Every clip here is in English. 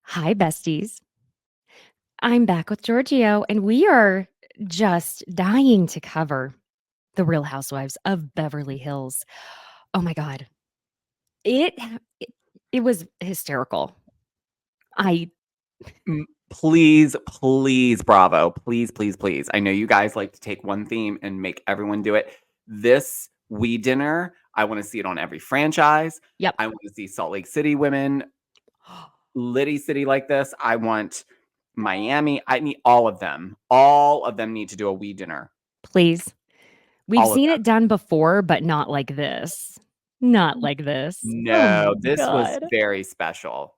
Hi, besties. I'm back with Giorgio, and we are just dying to cover the Real Housewives of Beverly Hills. Oh my God. It it, it was hysterical. I Please, please, Bravo. Please, please, please. I know you guys like to take one theme and make everyone do it. This We Dinner, I want to see it on every franchise. yep. I want to see Salt Lake City women, Liddy City like this. I want Miami. I need all of them. All of them need to do a We Dinner. Please. We've All of seen them. it done before, but not like this. Not like this. Oh my No, this was God. very special.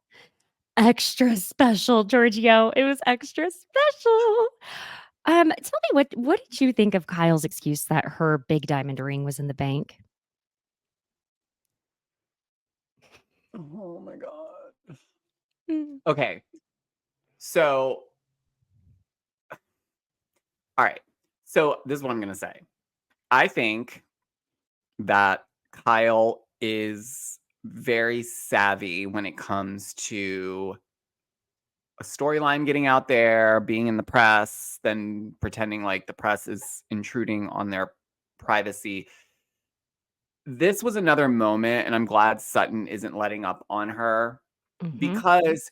Extra special, Giorgio. It was extra special. Tell me what did you think of Kyle's excuse that her big diamond ring was in the bank? Oh my God. Mm. Okay. So, all right. So, this is what I'm going to say. I think that Kyle is very savvy when it comes to a storyline getting out there, being in the press, then pretending like the press is intruding on their privacy. This was another moment, and I'm glad Sutton isn't letting up on her Mhm. because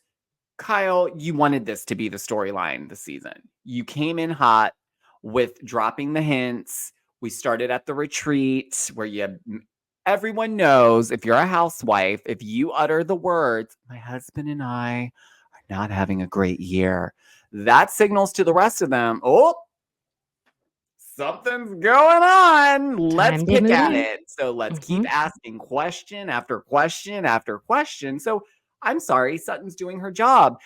Kyle, you wanted this to be the storyline this season. You came in hot with dropping the hints. We started at the retreat where everyone knows if you're a housewife, if you utter the words, my husband and I are not having a great year, that signals to the rest of them, oh, something's going on. Let's Time to pick move at in. it. So let's keep Mhm. asking question after question after question. So I'm sorry, Sutton's doing her job.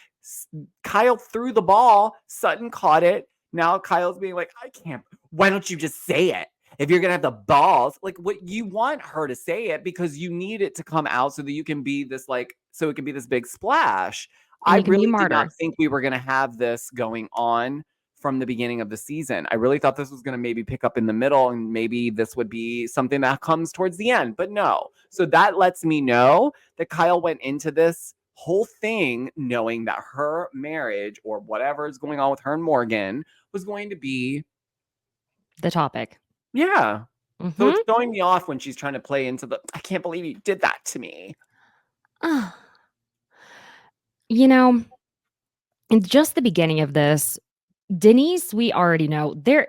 Kyle threw the ball. Sutton caught it. Now Kyle's being like, I can't. Why don't you just say it? If you're gonna have the balls, like what you want her to say it because you need it to come out so that you can be this so it can be this big splash. And I you can be a really did not martyr. think we were gonna have this going on from the beginning of the season. I really thought this was going to maybe pick up in the middle and maybe this would be something that comes towards the end, but no. So that lets me know that Kyle went into this whole thing knowing that her marriage or whatever is going on with her and Morgan was going to be, The topic. yeah. So it's Mhm. throwing me off when she's trying to play into I can't believe you did that to me. Ah, you know, in just the beginning of this, Denise, we already know there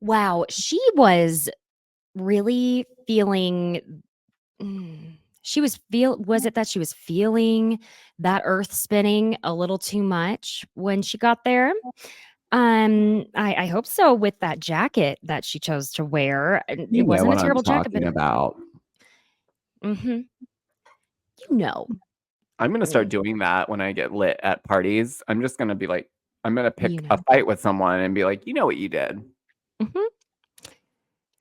wow, she was really feeling she was it that she was feeling that earth spinning a little too much when she got there? I hope so with that jacket that she chose to wear, and it You know wasn't a what I'm terrible jacket, but talking about. mhm, you know. I'm gonna Mm, start doing that when I get lit at parties. I'm just gonna be like, I'm gonna you pick a know. fight with someone and be like, you know what you did. Mhm.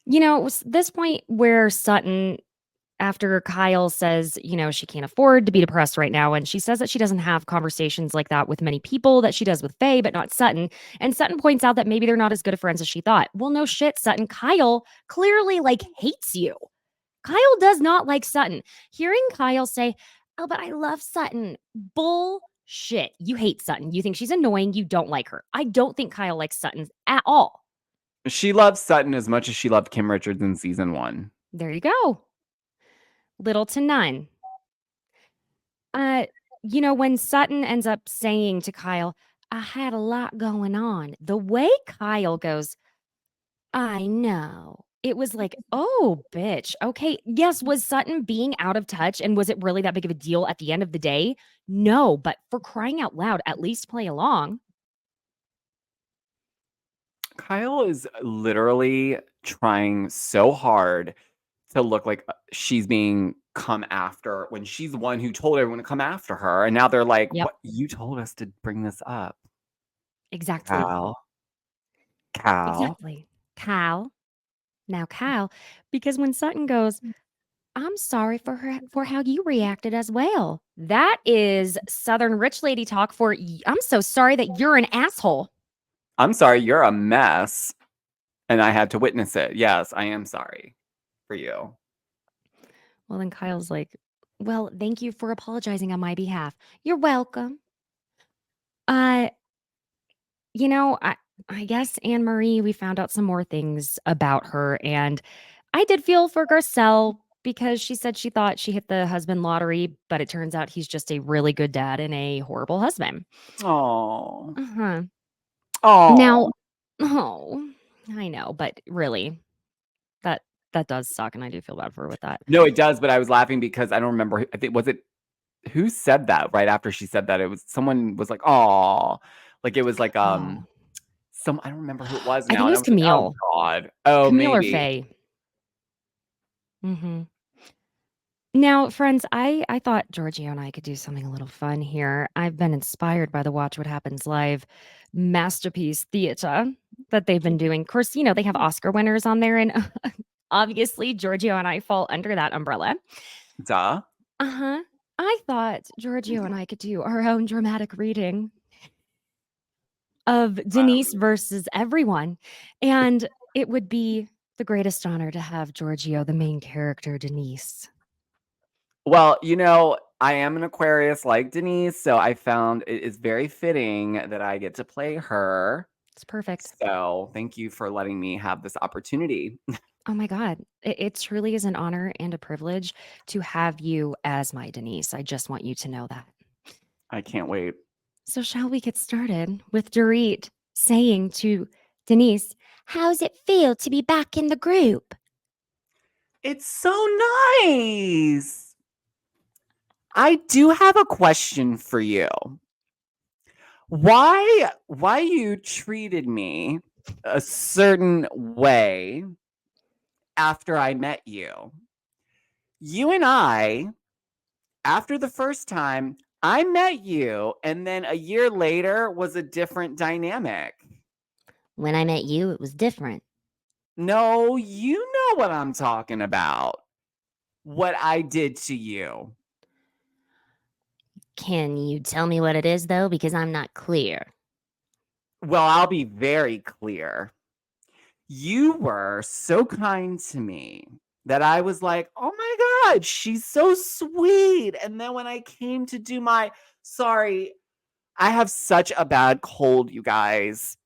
You know, it was this point where Sutton, after Kyle says, she can't afford to be depressed right now, and she says that she doesn't have conversations like that with many people, that she does with Faye, but not Sutton. And Sutton points out that maybe they're not as good of friends as she thought. Well, no shit, Sutton. Kyle clearly hates you. Kyle does not like Sutton. Hearing Kyle say, "Oh, but I love Sutton." Bullshit. You hate Sutton. You think she's annoying. You don't like her. I don't think Kyle likes Sutton at all. She loves Sutton as much as she loved Kim Richards in season one. There you go. Little to none. Uh, when Sutton ends up saying to Kyle, "I had a lot going on," the way Kyle goes, "I know." It was like, oh, bitch. Okay. Yes. Was Sutton being out of touch? And was it really that big of a deal at the end of the day? No. But for crying out loud, at least play along. Kyle is literally trying so hard to look like she's being come after when she's the one who told everyone to come after her. And now they're like, Yep. what? You told us to bring this up, Exactly. Cal. Cal. Exactly. Kyle. Now, Kyle, because when Sutton goes, "I'm sorry for how you reacted as well." That is Southern rich lady talk for I'm so sorry that you're an asshole. I'm sorry, you're a mess. And I had to witness it. Yes, I am sorry for you. Well, then Kyle's like, Well, thank you for apologizing on my behalf. You're welcome. Uh, I guess Anne Marie, we found out some more things about her, and I did feel for Garcelle because she said she thought she hit the husband lottery, but it turns out he's just a really good dad and a horrible husband. Oh. Uh-huh. Oh. Now, oh, I know, but really, that that does suck, and I do feel bad for her with that. No, it does, but I was laughing because I don't remember. I think was it who said that right after she said that? It was someone was like, "Oh," like it was like Oh, some I don't remember who it was I now, think it and I was was like, "Oh Camille. God, oh Camille or maybe." Faye. Mhm. Now, friends, I thought Giorgio and I could do something a little fun here. I've been inspired by the Watch What Happens Live masterpiece theater that they've been doing. Of course, they have Oscar winners on there, and obviously Giorgio and I fall under that umbrella. Duh. Uh-huh. I thought Giorgio and I could do our own dramatic reading of Denise versus everyone, and it would be the greatest honor to have Giorgio, the main character, Denise. Well, I am an Aquarius like Denise, so I found it is very fitting that I get to play her. It's perfect. So thank you for letting me have this opportunity. Oh my God. It truly is an honor and a privilege to have you as my Denise. I just want you to know that. I can't wait. So, shall we get started with Dorit saying to Denise, "How's it feel to be back in the group?" It's so nice. I do have a question for you. Why you treated me a certain way after I met you? You and I, after the first time, I met you, and then a year later was a different dynamic. When I met you, it was different. No, you know what I'm talking about. What I did to you. Can you tell me what it is, though? Because I'm not clear. Well, I'll be very clear. You were so kind to me that I was like, "Oh my god, she's so sweet." And then when I came to do sorry, I have such a bad cold, you guys.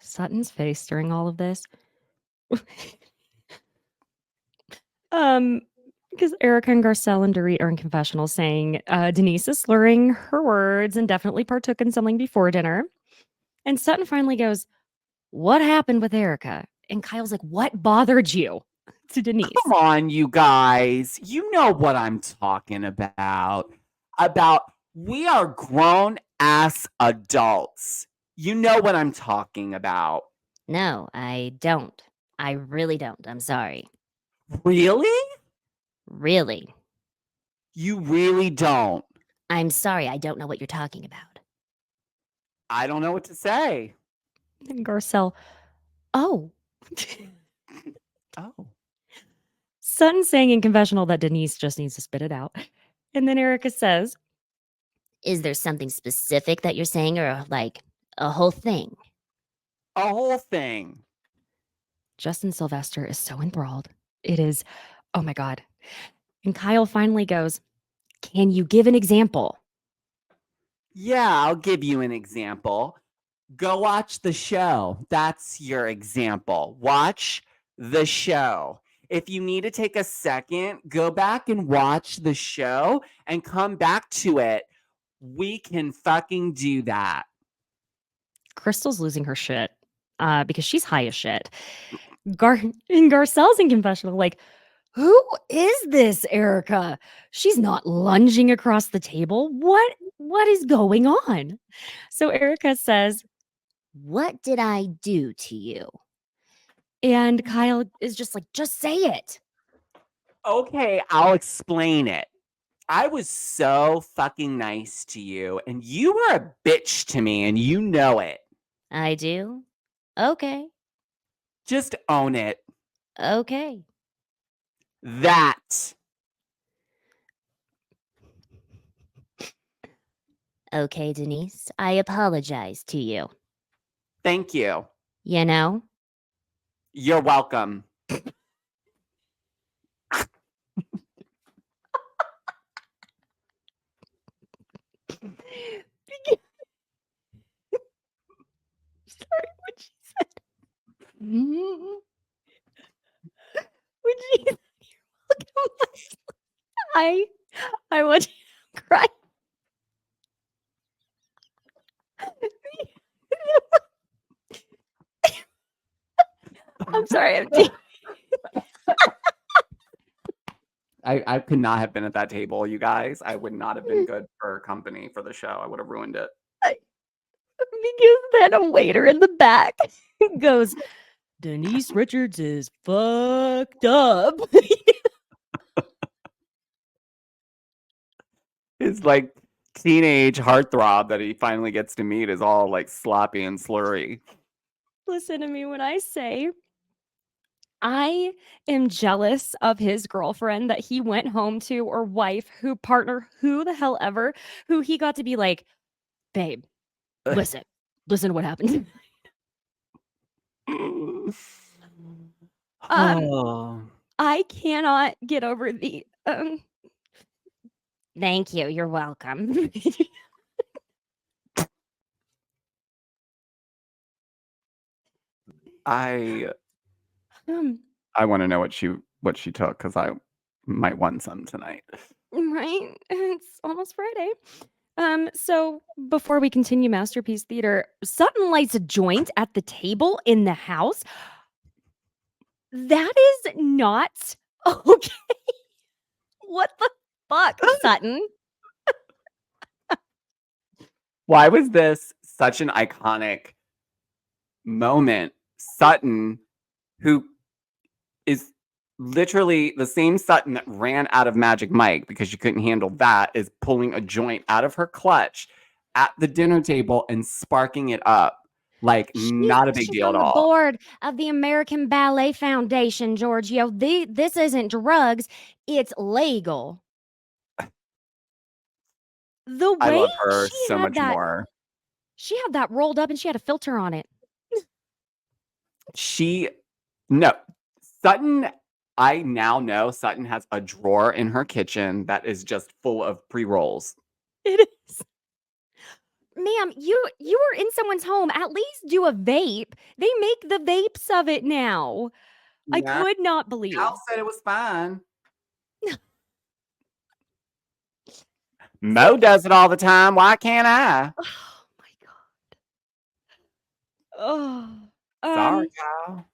Sutton's face during all of this. Um, because Erica and Garcelle and Dorit are in confessional saying Denise is slurring her words and definitely partook in something before dinner. And Sutton finally goes, "What happened with Erica?" And Kyle's like, "What bothered you?" to Denise. Come on, you guys. You know what I'm talking about. We are grown ass adults. You know what I'm talking about. No, I don't. I really don't. I'm sorry. Really? Really. You really don't. I'm sorry. I don't know what you're talking about. I don't know what to say. And Garcelle, "Oh." Oh. Sutton saying in confessional that Denise just needs to spit it out. And then Erica says, "Is there something specific that you're saying or like a whole thing?" A whole thing. Justin Sylvester is so enthralled. It is, oh my God. And Kyle finally goes, "Can you give an example?" Yeah, I'll give you an example. Go watch the show. That's your example. Watch the show. If you need to take a second, go back and watch the show and come back to it. We can fucking do that. Crystal's losing her shit because she's high as shit. And Garcelle's in confessional, like, "Who is this Erica? She's not lunging across the table. What is going on?" So Erica says, "What did I do to you?" And Kyle is just like, "Just say it." Okay, I'll explain it. I was so fucking nice to you, and you were a bitch to me, and you know it. "I do? Okay. Just own it. Okay." That. "Okay, Denise. I apologize to you. Thank you. You know?" You're welcome. Sorry, what she said. When she said, I want you to cry. I'm sorry. I could not have been at that table, you guys. I would not have been good for company for the show. I would have ruined it. Because then a waiter in the back goes, Denise Richards is fucked up. His like teenage heartthrob that he finally gets to meet is all like sloppy and slurry. Listen to me when I say I am jealous of his girlfriend that he went home to, or wife, partner, who the hell ever, who he got to be like, babe, listen to what happened. Oh. I cannot get over the thank you, you're welcome. I Um, want to know what she took because I might want some tonight. right? It's almost Friday. So before we continue Masterpiece Theater, Sutton lights a joint at the table in the house. That is not okay. What the fuck, Sutton? Why was this such an iconic moment? Sutton, who is literally the same Sutton that ran out of Magic Mike because she couldn't handle that, is pulling a joint out of her clutch at the dinner table and sparking it up. Like, not a big She's deal on at the all. board of the American Ballet Foundation, Giorgio. This isn't drugs, it's legal. The I way love her so much more. she had that rolled up and she had a filter on it. No, Sutton, I now know Sutton has a drawer in her kitchen that is just full of pre-rolls. It is. Ma'am, you were in someone's home. At least do a vape. They make the vapes of it now. I Yeah, could not believe. Al said it was fine. Mo does it all the time. Why can't I? Oh my god. Oh. Sorry, Al.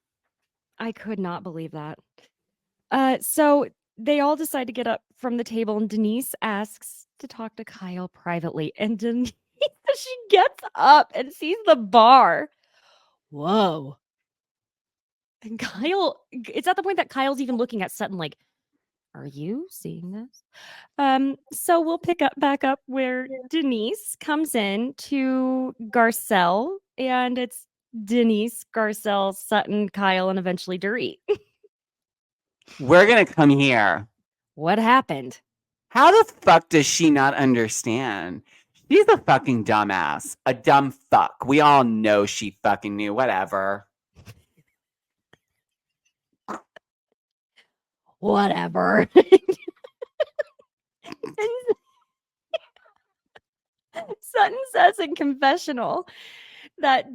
I could not believe that. So they all decide to get up from the table, and Denise asks to talk to Kyle privately. And Denise, she gets up and sees the bar. Whoa. And Kyle, it's at the point that Kyle's even looking at Sutton like, are you seeing this? So we'll back up where Denise comes in to Garcelle, and it's Denise, Garcelle, Sutton, Kyle, and eventually Dorit. We're gonna come here. What happened? How the fuck does she not understand? She's a fucking dumbass. A dumb fuck. We all know she fucking knew. Whatever. Whatever. Sutton says in confessional that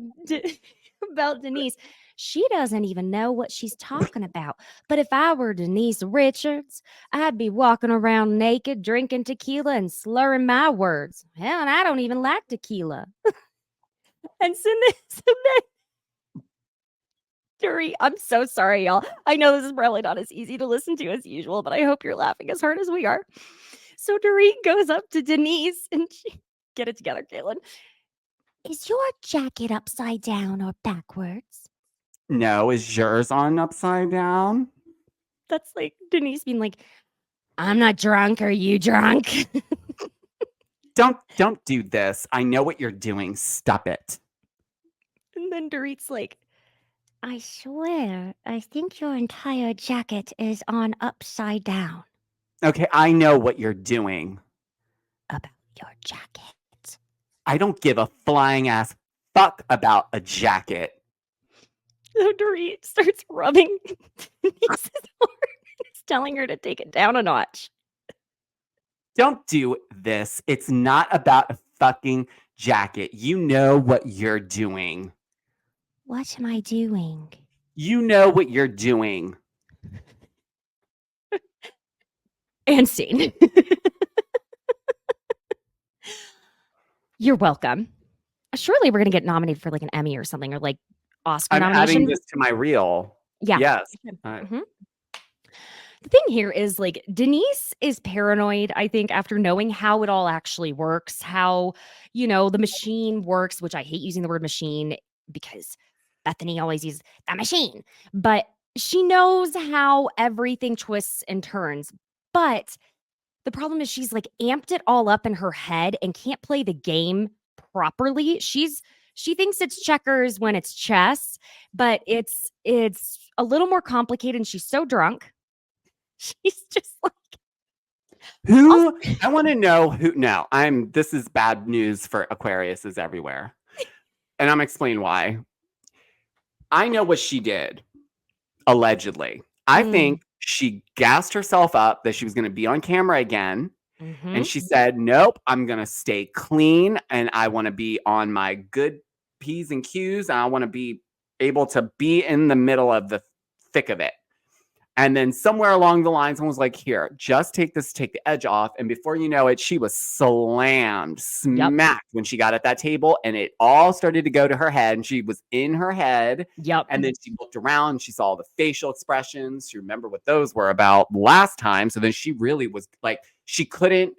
about Denise, she doesn't even know what she's talking about. But if I were Denise Richards, I'd be walking around naked, drinking tequila and slurring my words. Hell, and I don't even like tequila. And so then Dorit, I'm so sorry, y'all. I know this is probably not as easy to listen to as usual, but I hope you're laughing as hard as we are. So Dorit goes up to Denise and she, get it together, Caitlin. Is your jacket upside down or backwards? No, is yours on upside down? That's like Denise being like, I'm not drunk. Are you drunk? Don't do this. I know what you're doing. Stop it. And then Dorit's like, I swear, I think your entire jacket is on upside down. Okay, I know what you're doing. About your jacket. I don't give a flying ass fuck about a jacket. So Dorit starts rubbing Denise's arm, telling her to take it down a notch. Don't do this. It's not about a fucking jacket. You know what you're doing. What am I doing? You know what you're doing. And scene. You're welcome. Surely we're gonna get nominated for like an Emmy or something, or like Oscar I'm adding nomination. this to my reel. Yeah. Yes. Mhm. The thing here is like Denise is paranoid, I think, after knowing how it all actually works, how, the machine works, which I hate using the word machine because Bethany always uses the machine. But she knows how everything twists and turns. But the problem is she's like amped it all up in her head and can't play the game properly. She thinks it's checkers when it's chess, but it's a little more complicated and she's so drunk. She's just like Who I want to know who no, this is bad news for Aquariuses everywhere. And I'm explaining why. I know what she did, allegedly. I think she gassed herself up that she was going to be on camera again. And she said, nope, I'm going to stay clean and I want to be on my good P's and Q's. And I want to be able to be in the middle of the thick of it. And then somewhere along the line, someone was like, here, just take the edge off. And before you know it, she was smacked when she got at that table. And it all started to go to her head. And she was in her head. Yep. And then she looked around and she saw the facial expressions. She remembered what those were about last time. So then she really was like, she couldn't,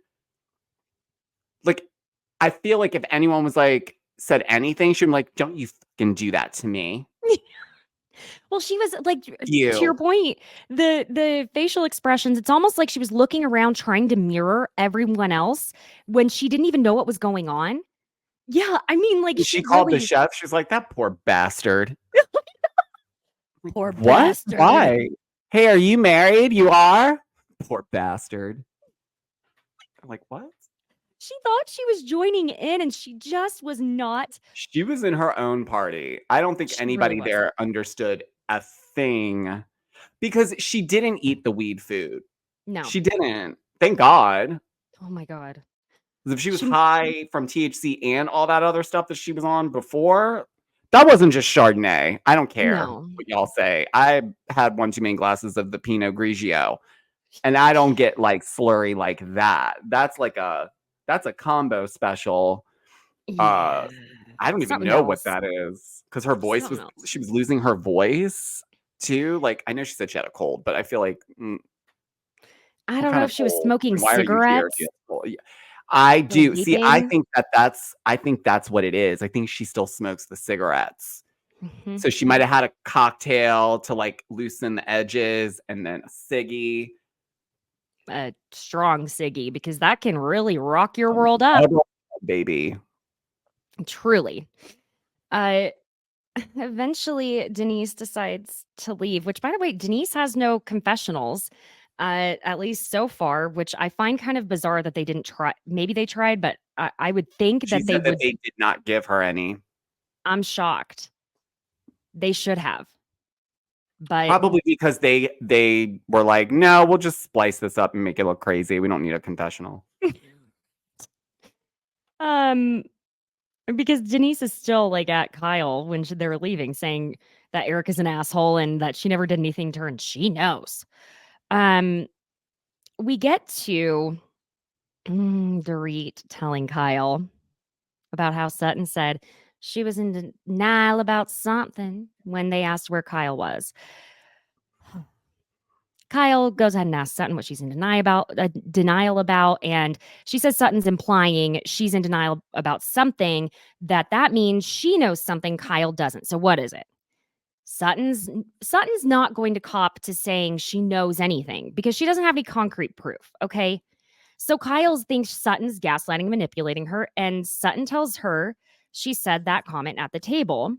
like, I feel like if anyone was like, said anything, she'd be like, don't you fucking do that to me. Well, she was like, to your point, the facial expressions, it's almost like she was looking around trying to mirror everyone else when she didn't even know what was going on. Yeah, I mean, like she called the chef. She's like, that poor bastard. Poor what? bastard. Why? Hey, are you married? You are? Poor bastard. I'm like, what? She thought she was joining in and she just was not. She was in her own party. I don't think anybody there understood a thing because she didn't eat the weed food. No. She didn't. Thank God. Oh my God. If she was high from THC and all that other stuff that she was on before, that wasn't just Chardonnay. I don't care what y'all say. I had one too many glasses of the Pinot Grigio, and I don't get like slurry like that. That's a combo special. Yeah. I don't even know what that is because her voice she was losing her voice too. Like I know she said she had a cold, but I feel like I don't know if she was smoking cigarettes. I do. See, I think that's what it is. I think she still smokes the cigarettes. So she might have had a cocktail to like loosen the edges and then a ciggy. A strong ciggy, because that can really rock your world up. Baby. Truly. Eventually Denise decides to leave, which by the way, Denise has no confessionals. At least so far, which I find kind of bizarre that they didn't try. Maybe they tried, but I would think that they would. They did not give her any. I'm shocked. They should have. But probably because they were like, no, we'll just splice this up and make it look crazy. We don't need a confessional. Because Denise is still like at Kyle when they're leaving, saying that Eric is an asshole and that she never did anything to her, and she knows. We get to Dorit telling Kyle about how Sutton said she was in denial about something when they asked where Kyle was. Kyle goes ahead and asks Sutton what she's in denial about, and she says Sutton's implying she's in denial about something, that means she knows something Kyle doesn't. So what is it? Sutton's not going to cop to saying she knows anything because she doesn't have any concrete proof, okay? So Kyle thinks Sutton's gaslighting and manipulating her, and Sutton tells her she said that comment at the table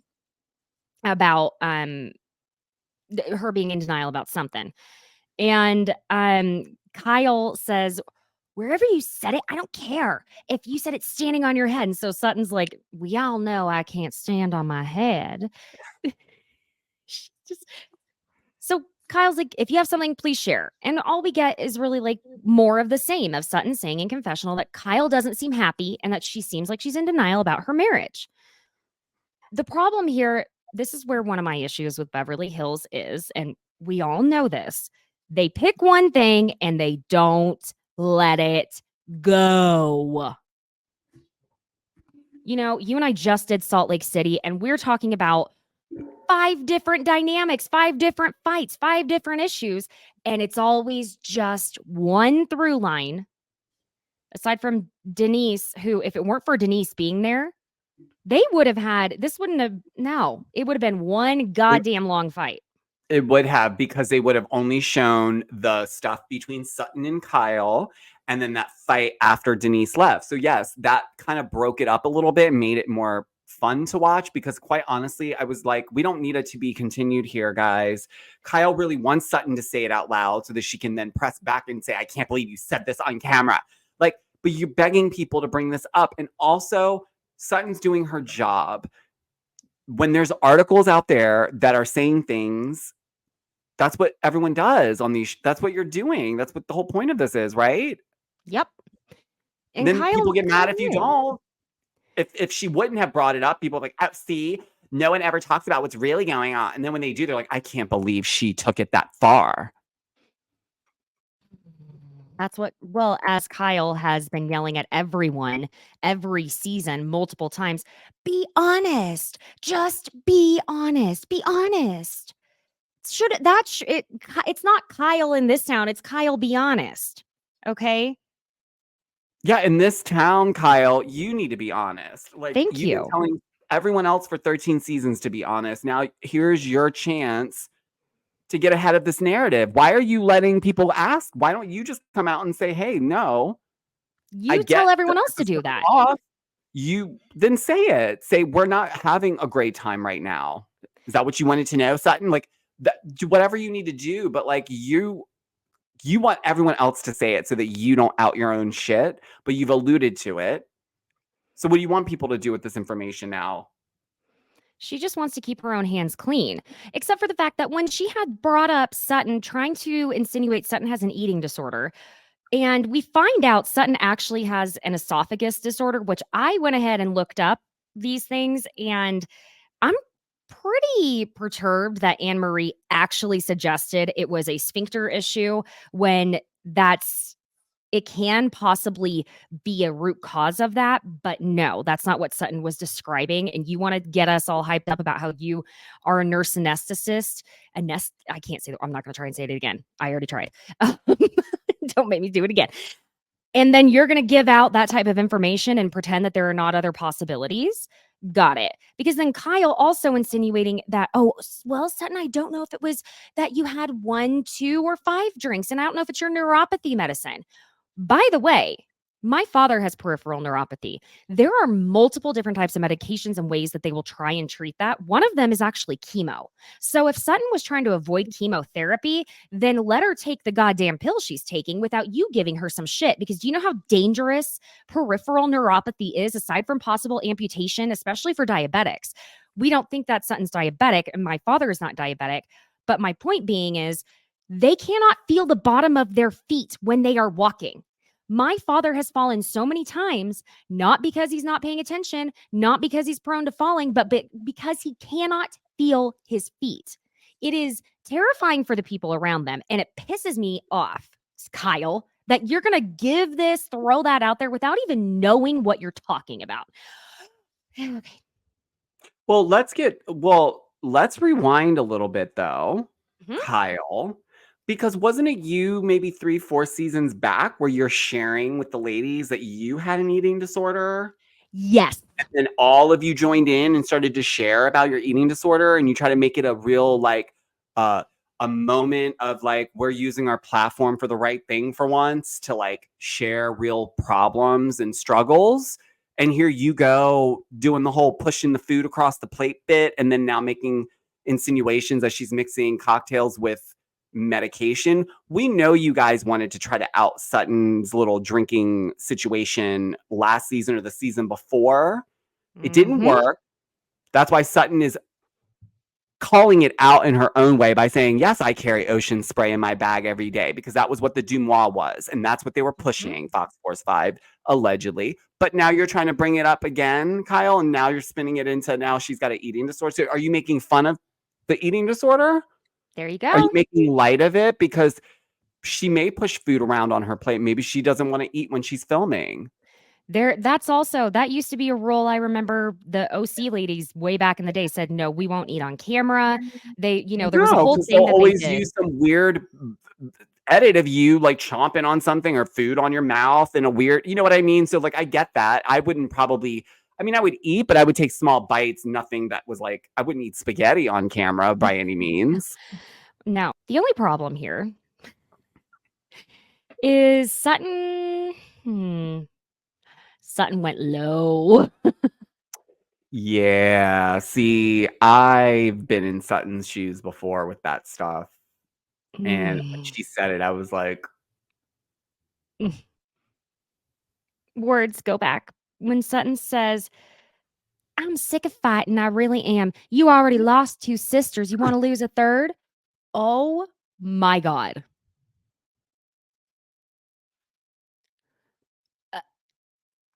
about her being in denial about something. And Kyle says, wherever you said it, I don't care. If you said it standing on your head. And so Sutton's like, we all know I can't stand on my head. So Kyle's like, if you have something, please share. And all we get is really like more of the same of Sutton saying in confessional that Kyle doesn't seem happy and that she seems like she's in denial about her marriage. The problem here, this is where one of my issues with Beverly Hills is, and we all know this. They pick one thing and they don't let it go. You know, you and I just did Salt Lake City, and we're talking about 5 different dynamics, 5 different fights, 5 different issues, and it's always just one through line. Aside from Denise, who, if it weren't for Denise being there, they would have had this wouldn't have no, it would have been one goddamn long fight. It would have, because they would have only shown the stuff between Sutton and Kyle and then that fight after Denise left. So yes, that kind of broke it up a little bit and made it more fun to watch, because quite honestly, I was like, we don't need it to be continued here, guys. Kyle really wants Sutton to say it out loud so that she can then press back and say, I can't believe you said this on camera. Like, but you're begging people to bring this up. And also, Sutton's doing her job. When there's articles out there that are saying things, that's what everyone does on these. That's what you're doing. That's what the whole point of this is, right? Yep. And then Kyle, people get mad if you don't. If she wouldn't have brought it up, people are like, oh, see, no one ever talks about what's really going on. And then when they do, they're like, I can't believe she took it that far. That's what, well, as Kyle has been yelling at everyone every season multiple times, be honest. Just be honest. Be honest. It's not Kyle in this town, it's Kyle be honest. Okay? Yeah, in this town, Kyle, you need to be honest. Like, Thank you've been you. telling everyone else for 13 seasons to be honest. Now here's your chance to get ahead of this narrative. Why are you letting people ask? Why don't you just come out and say, hey, no, I You get tell everyone that else to this is do that. off. You then say it. Say, we're not having a great time right now. Is that what you wanted to know, Sutton? Like, do whatever you need to do, but like you want everyone else to say it so that you don't out your own shit, but you've alluded to it. So what do you want people to do with this information now? She just wants to keep her own hands clean, except for the fact that when she had brought up Sutton, trying to insinuate Sutton has an eating disorder, and we find out Sutton actually has an esophagus disorder, which I went ahead and looked up these things, and I'm pretty perturbed that Anne Marie actually suggested it was a sphincter issue when it can possibly be a root cause of that, but no, that's not what Sutton was describing. And you want to get us all hyped up about how you are a nurse anesthetist. I can't say that. I'm not going to try and say it again. I already tried. Don't make me do it again. And then you're going to give out that type of information and pretend that there are not other possibilities. Got it. Because then Kyle also insinuating that, oh, well, Sutton, I don't know if it was that you had 1, 2, or 5 drinks. And I don't know if it's your neuropathy medicine. By the way, my father has peripheral neuropathy. There are multiple different types of medications and ways that they will try and treat that. One of them is actually chemo. So if Sutton was trying to avoid chemotherapy, then let her take the goddamn pill she's taking without you giving her some shit. Because do you know how dangerous peripheral neuropathy is, aside from possible amputation, especially for diabetics? We don't think that Sutton's diabetic, and my father is not diabetic. But my point being is, they cannot feel the bottom of their feet when they are walking. My father has fallen so many times, not because he's not paying attention, not because he's prone to falling, but because he cannot feel his feet. It is terrifying for the people around them, and it pisses me off, Kyle, that you're going to throw that out there without even knowing what you're talking about. Okay. Well, let's rewind a little bit though, Kyle, because wasn't it you maybe 3, 4 seasons back where you're sharing with the ladies that you had an eating disorder? Yes. And then all of you joined in and started to share about your eating disorder, and you try to make it a real a moment of like, we're using our platform for the right thing for once, to like share real problems and struggles. And here you go doing the whole pushing the food across the plate bit, and then now making insinuations that she's mixing cocktails with medication. We know you guys wanted to try to out Sutton's little drinking situation last season or the season before. It didn't work. That's why Sutton is calling it out in her own way by saying, yes, I carry ocean spray in my bag every day, because that was what the Dumois was. And that's what they were Mhm. pushing, Fox Force 5, allegedly. But now you're trying to bring it up again, Kyle, and now you're spinning it into now she's got an eating disorder. So are you making fun of the eating disorder? There you Are you go. making light of it? Because she may push food around on her plate. Maybe she doesn't want to eat when she's filming. That used to be a rule. I remember the OC ladies way back in the day said, "No, we won't eat on camera." There was a No, whole because they'll thing that they always did. use some weird edit of you like chomping on something or food on your mouth in a weird, you know what I mean? So like I get that. I wouldn't probably, I mean, I would eat, but I would take small bites, nothing that was like, I wouldn't eat spaghetti on camera by any means. Now, the only problem here is Sutton. Sutton went low. Yeah. See, I've been in Sutton's shoes before with that stuff. And when Mm. she said it, I was like, Words go back. When Sutton says, "I'm sick of fighting, I really am. You already lost 2 sisters, you wanna lose a third?" Oh my god. Uh,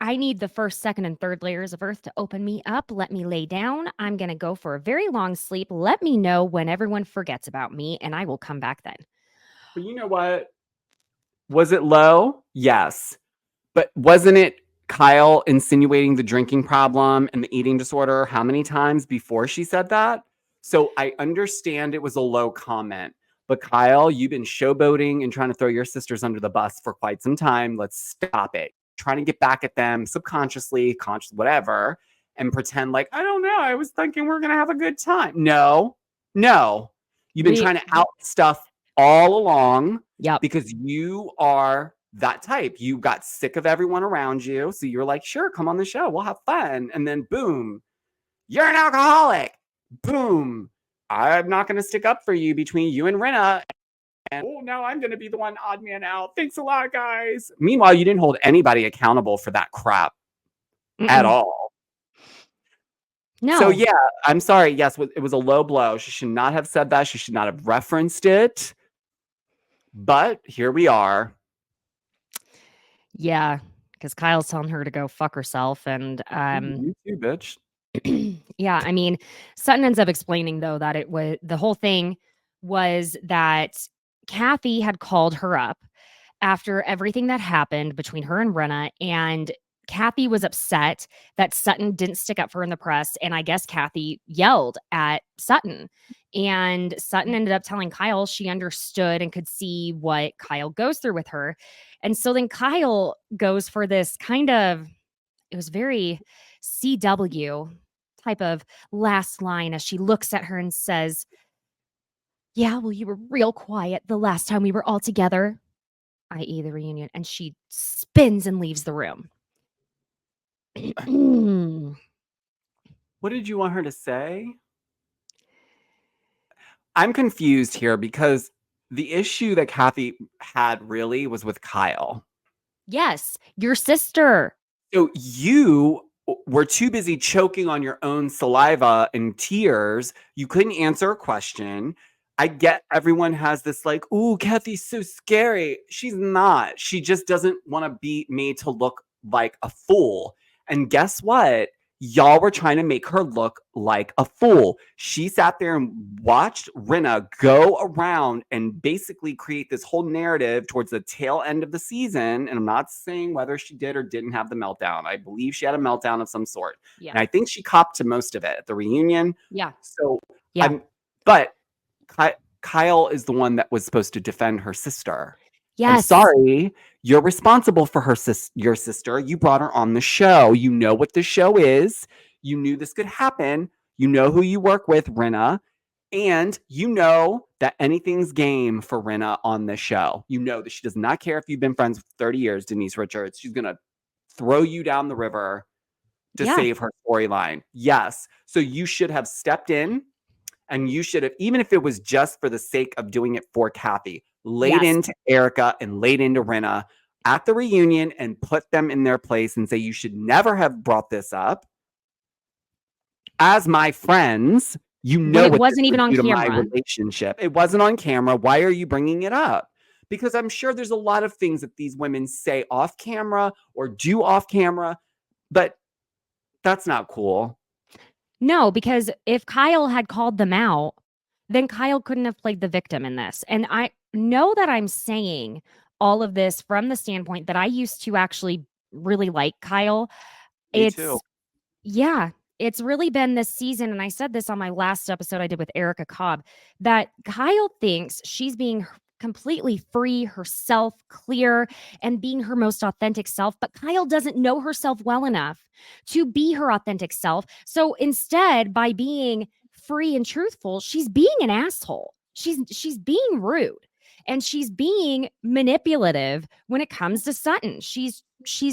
I need the first, second, and third layers of earth to open me up, let me lay down, I'm gonna go for a very long sleep, let me know when everyone forgets about me, and I will come back then. but you know what? Was it low? Yes. But wasn't it Kyle insinuating the drinking problem and the eating disorder how many times before she said that? So I understand it was a low comment. But Kyle, you've been showboating and trying to throw your sisters under the bus for quite some time. Let's stop it. Trying to get back at them subconsciously, conscious, whatever, and pretend like, I don't know, I was thinking we're going to have a good time. No, no. You've been We trying to out stuff all along Yep. because you are that type. You got sick of everyone around you. So you're like, sure, come on the show. We'll have fun. And then boom, you're an alcoholic. Boom. I'm not going to stick up for you between you and Rinna. And oh, now I'm going to be the one odd man out. Thanks a lot, guys. Meanwhile, you didn't hold anybody accountable for that crap at Mm-mm. all. So No. yeah, I'm sorry. Yes, it was a low blow. She should not have said that. She should not have referenced it. But here we are. Yeah, because Kyle's telling her to go fuck herself, and, You too, bitch. yeah, I mean, Sutton ends up explaining, though, that the whole thing was that Kathy had called her up after everything that happened between her and Brenna, and Kathy was upset that Sutton didn't stick up for her in the press, and I guess Kathy yelled at Sutton, and Sutton ended up telling Kyle she understood and could see what Kyle goes through with her, and so then Kyle goes for this kind of it was very CW type of last line as she looks at her and says, "Yeah, well, you were real quiet the last time we were all together," i.e., the reunion, and she spins and leaves the room. What did you want her to say? I'm confused here because the issue that Kathy had really was with Kyle. Yes, your sister. So you were too busy choking on your own saliva and tears. You couldn't answer a question. I get everyone has this like, ooh, Kathy's so scary. She's not. She just doesn't want to be made to look like a fool. And guess what? Y'all were trying to make her look like a fool. She sat there and watched Rinna go around and basically create this whole narrative towards the tail end of the season. And I'm not saying whether she did or didn't have the meltdown. I believe she had a meltdown of some sort. Yeah. And I think she copped to most of it at the reunion. Yeah. So Yeah. but Kyle is the one that was supposed to defend her sister. I'm Yes. sorry. You're responsible for your sister. You brought her on the show. You know what the show is. You knew this could happen. You know who you work with, Rinna. And you know that anything's game for Rinna on the show. You know that she does not care if you've been friends for 30 years, Denise Richards. She's going to throw you down the river to Yeah. save her storyline. Yes. So you should have stepped in, and you should have, even if it was just for the sake of doing it for Kathy, laid Yes. into Erica and laid into Rinna at the reunion and put them in their place and say, you should never have brought this up. As my friends, You when know it what this wasn't even would on do to my camera. relationship. It wasn't on camera. Why are you bringing it up? Because I'm sure there's a lot of things that these women say off camera or do off camera, but that's not cool. No, because if Kyle had called them out, then Kyle couldn't have played the victim in this. And I know that I'm saying all of this from the standpoint that I used to actually really like Kyle. Me too. It's Yeah, it's really been this season, and I said this on my last episode I did with Erica Cobb, that Kyle thinks she's being completely free, herself, clear, and being her most authentic self. But Kyle doesn't know herself well enough to be her authentic self. So instead, by being free and truthful, she's being an asshole. She's being rude and she's being manipulative when it comes to Sutton. She's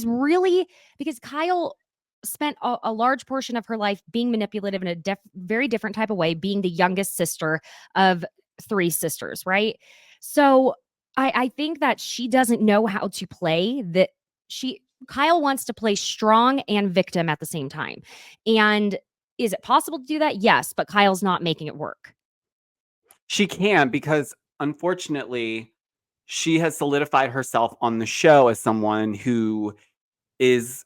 really because Kyle spent a large portion of her life being manipulative in a very different type of way, being the youngest sister of three sisters, right? So I think that she doesn't know how to play that. Kyle wants to play strong and victim at the same time. And is it possible to do that? Yes, but Kyle's not making it work. She can because unfortunately, she has solidified herself on the show as someone who is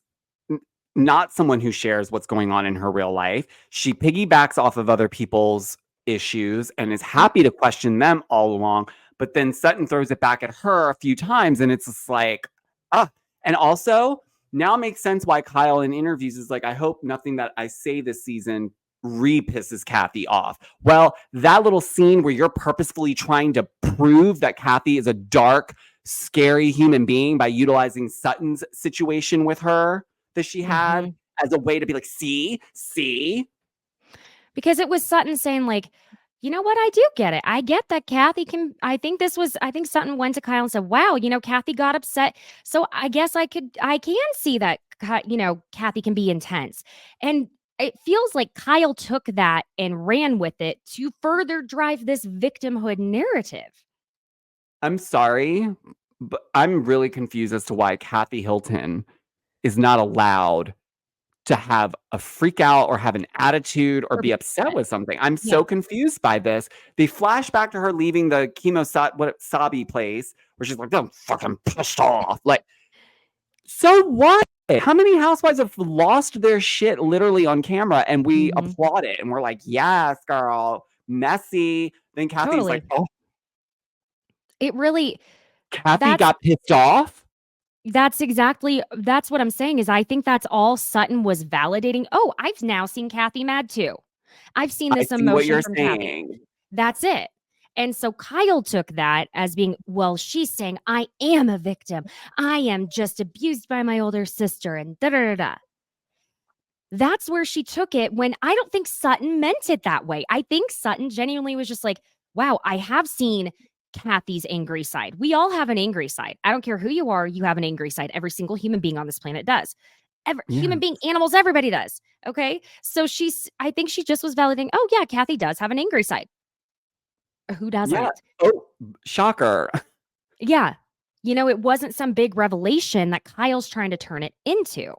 not someone who shares what's going on in her real life. She piggybacks off of other people's issues and is Yep. happy to question them all along. But then Sutton throws it back at her a few times, and it's just like, ah. And also, now it makes sense why Kyle in interviews is like, I hope nothing that I say this season pisses Kathy off. Well, that little scene where you're purposefully trying to prove that Kathy is a dark, scary human being by utilizing Sutton's situation with her that she had Mhm. as a way to be like, see. Because it was Sutton saying, like, you know what? I do get it. I get that Kathy can. I think Sutton went to Kyle and said, wow, Kathy got upset. So I guess I can see that, Kathy can be intense. And it feels like Kyle took that and ran with it to further drive this victimhood narrative. I'm sorry, but I'm really confused as to why Kathy Hilton is not allowed to have a freak out or have an attitude or Or be be upset upset. with something. I'm Yeah. so confused by this. They flash back to her leaving the Sabi place where she's like, I'm fucking pissed off. Like, so what? How many housewives have lost their shit literally on camera and we Mhm. applaud it and we're like, yes, girl, messy. Then Kathy's like, Totally. oh, It really Kathy that's got pissed off. that's what I'm saying is I think that's all Sutton was validating. Oh, I've now seen Kathy mad too. I've seen I this see what emotion you're from Kathy. saying. That's it. And so Kyle took that as being, well, she's saying, I am a victim. I am just abused by my older sister and da da da da. That's where she took it when I don't think Sutton meant it that way. I think Sutton genuinely was just like, wow, I have seen Kathy's angry side. We all have an angry side. I don't care who you are, you have an angry side. Every single human being on this planet does. Yeah. Human being, animals, everybody does. Okay. So I think she just was validating, oh, yeah, Kathy does have an angry side. Who Yeah. doesn't? Oh, shocker. Yeah. It wasn't some big revelation that Kyle's trying to turn it into.